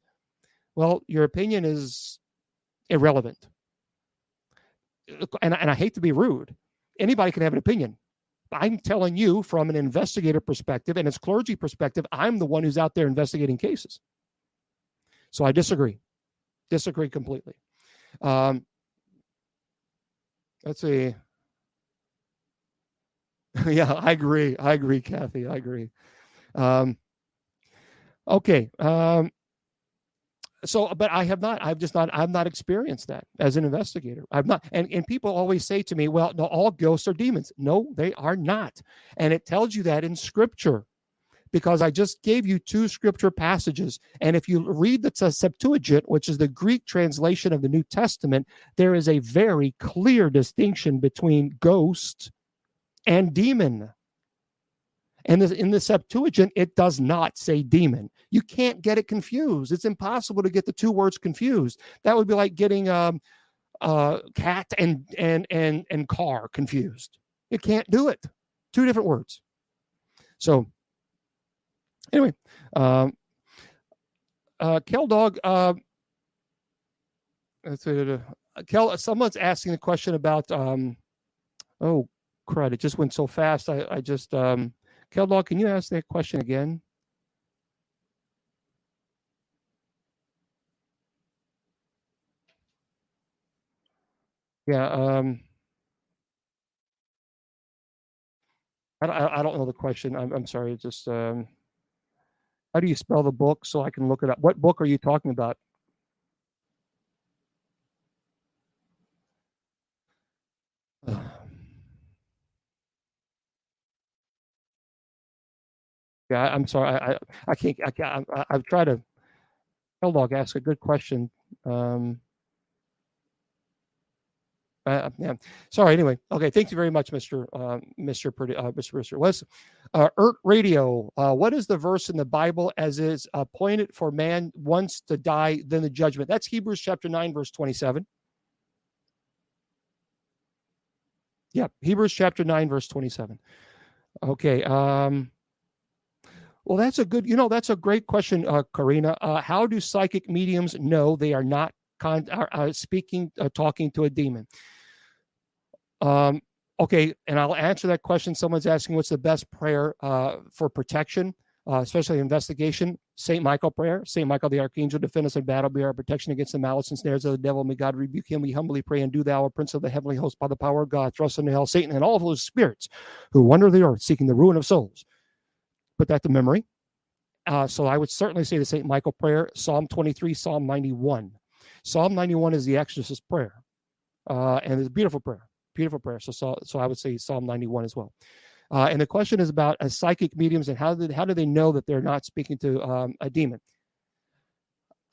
A: well, your opinion is irrelevant. And I hate to be rude. Anybody can have an opinion. I'm telling you from an investigator perspective and its clergy perspective, I'm the one who's out there investigating cases. So I disagree. Disagree completely. Let's see. Yeah, I agree, Kathy. I agree. Okay. So, but I've not experienced that as an investigator. I've not. And people always say to me, well, no, all ghosts are demons. No, they are not. And it tells you that in scripture, because I just gave you 2 scripture passages. And if you read the Septuagint, which is the Greek translation of the New Testament, there is a very clear distinction between ghost and demon. And in the Septuagint, it does not say demon. You can't get it confused. It's impossible to get the 2 words confused. That would be like getting cat and car confused. You can't do it. 2 different words. So anyway, Kel Dog, Kel, someone's asking a question about, oh, crud, it just went so fast. I just, Keldog, can you ask that question again? Yeah, I don't know the question. I'm sorry. Just how do you spell the book so I can look it up? What book are you talking about? Yeah, I'm sorry. I can't. I've tried to. Keldog ask a good question. Yeah. Sorry. Anyway. Okay. Thank you very much, Mr. West. Radio. What is the verse in the Bible as is appointed for man once to die, then the judgment? That's Hebrews chapter 9, verse 27. Yeah. Hebrews chapter 9, verse 27. Okay. Well, that's a great question, Karina. How do psychic mediums know they are not talking to a demon? Okay, and I'll answer that question. Someone's asking what's the best prayer for protection, especially investigation. St. Michael prayer. St. Michael the Archangel, defend us in battle, be our protection against the malice and snares of the devil. May God rebuke him. We humbly pray, and do thou, O Prince of the heavenly host, by the power of God, thrust into hell Satan and all of those spirits who wander the earth seeking the ruin of souls. put that to memory. So I would certainly say the St. Michael prayer, Psalm 23, Psalm 91. Psalm 91 is the exorcist prayer, and it's a beautiful prayer, beautiful prayer. So I would say Psalm 91 as well. And the question is about psychic mediums and how do they know that they're not speaking to a demon?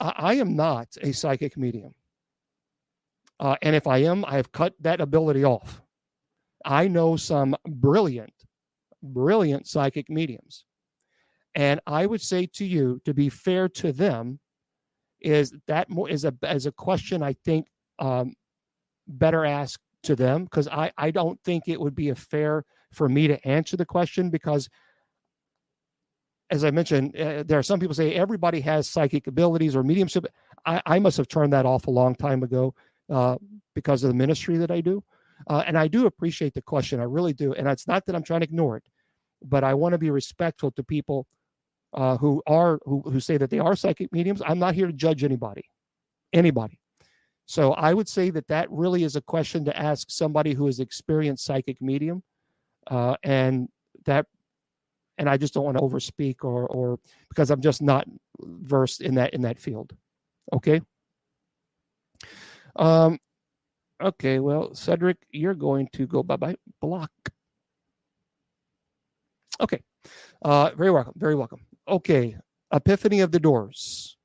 A: I am not a psychic medium. And if I am, I have cut that ability off. I know some brilliant psychic mediums. And I would say to you, to be fair to them, is a question I think better asked to them, because I don't think it would be fair for me to answer the question, because as I mentioned, there are some people say everybody has psychic abilities or mediumship. I must have turned that off a long time ago because of the ministry that I do. And I do appreciate the question. I really do. And it's not that I'm trying to ignore it, but I want to be respectful to people who say that they are psychic mediums. I'm not here to judge anybody. So I would say that really is a question to ask somebody who has experienced psychic medium, and I just don't want to overspeak or because I'm just not versed in that field. Okay. Okay. Well, Cedric, you're going to go bye-bye. Block. Okay. Very welcome. Very welcome. Okay. Epiphany of the Doors.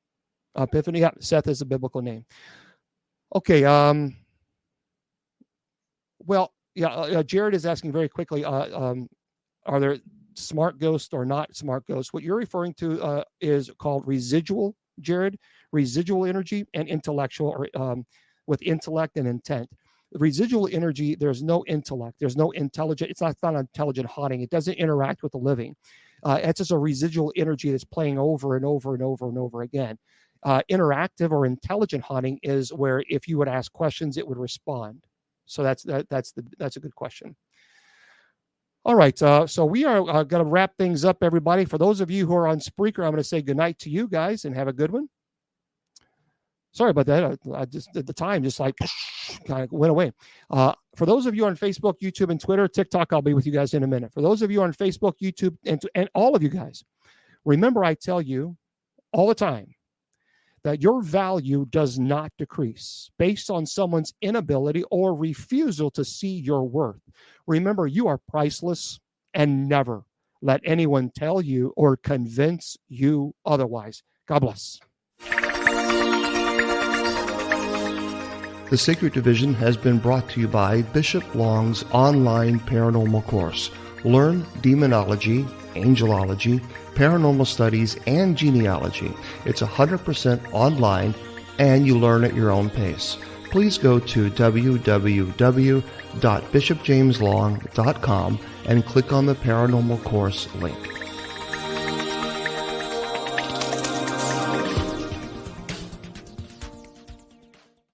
A: Epiphany. Yeah, Seth is a biblical name. Okay. Well, yeah. Jared is asking very quickly. Are there smart ghosts or not smart ghosts? What you're referring to is called residual, Jared. Residual energy and intellectual, or with intellect and intent. Residual energy, there's no intellect. There's no intelligent. It's not an intelligent haunting. It doesn't interact with the living. It's just a residual energy that's playing over and over and over and over again. Interactive or intelligent haunting is where if you would ask questions, it would respond. So that's a good question. All right, so we are going to wrap things up, everybody. For those of you who are on Spreaker, I'm going to say goodnight to you guys and have a good one. Sorry about that. I just at the time just like kind of went away. For those of you on Facebook, YouTube, and Twitter, TikTok, I'll be with you guys in a minute. For those of you on Facebook, YouTube, and all of you guys, remember I tell you all the time that your value does not decrease based on someone's inability or refusal to see your worth. Remember, you are priceless, and never let anyone tell you or convince you otherwise. God bless.
B: The Sacred Division has been brought to you by Bishop Long's online paranormal course. Learn demonology, angelology, paranormal studies, and genealogy. It's 100% online, and you learn at your own pace. Please go to www.bishopjameslong.com and click on the paranormal course link.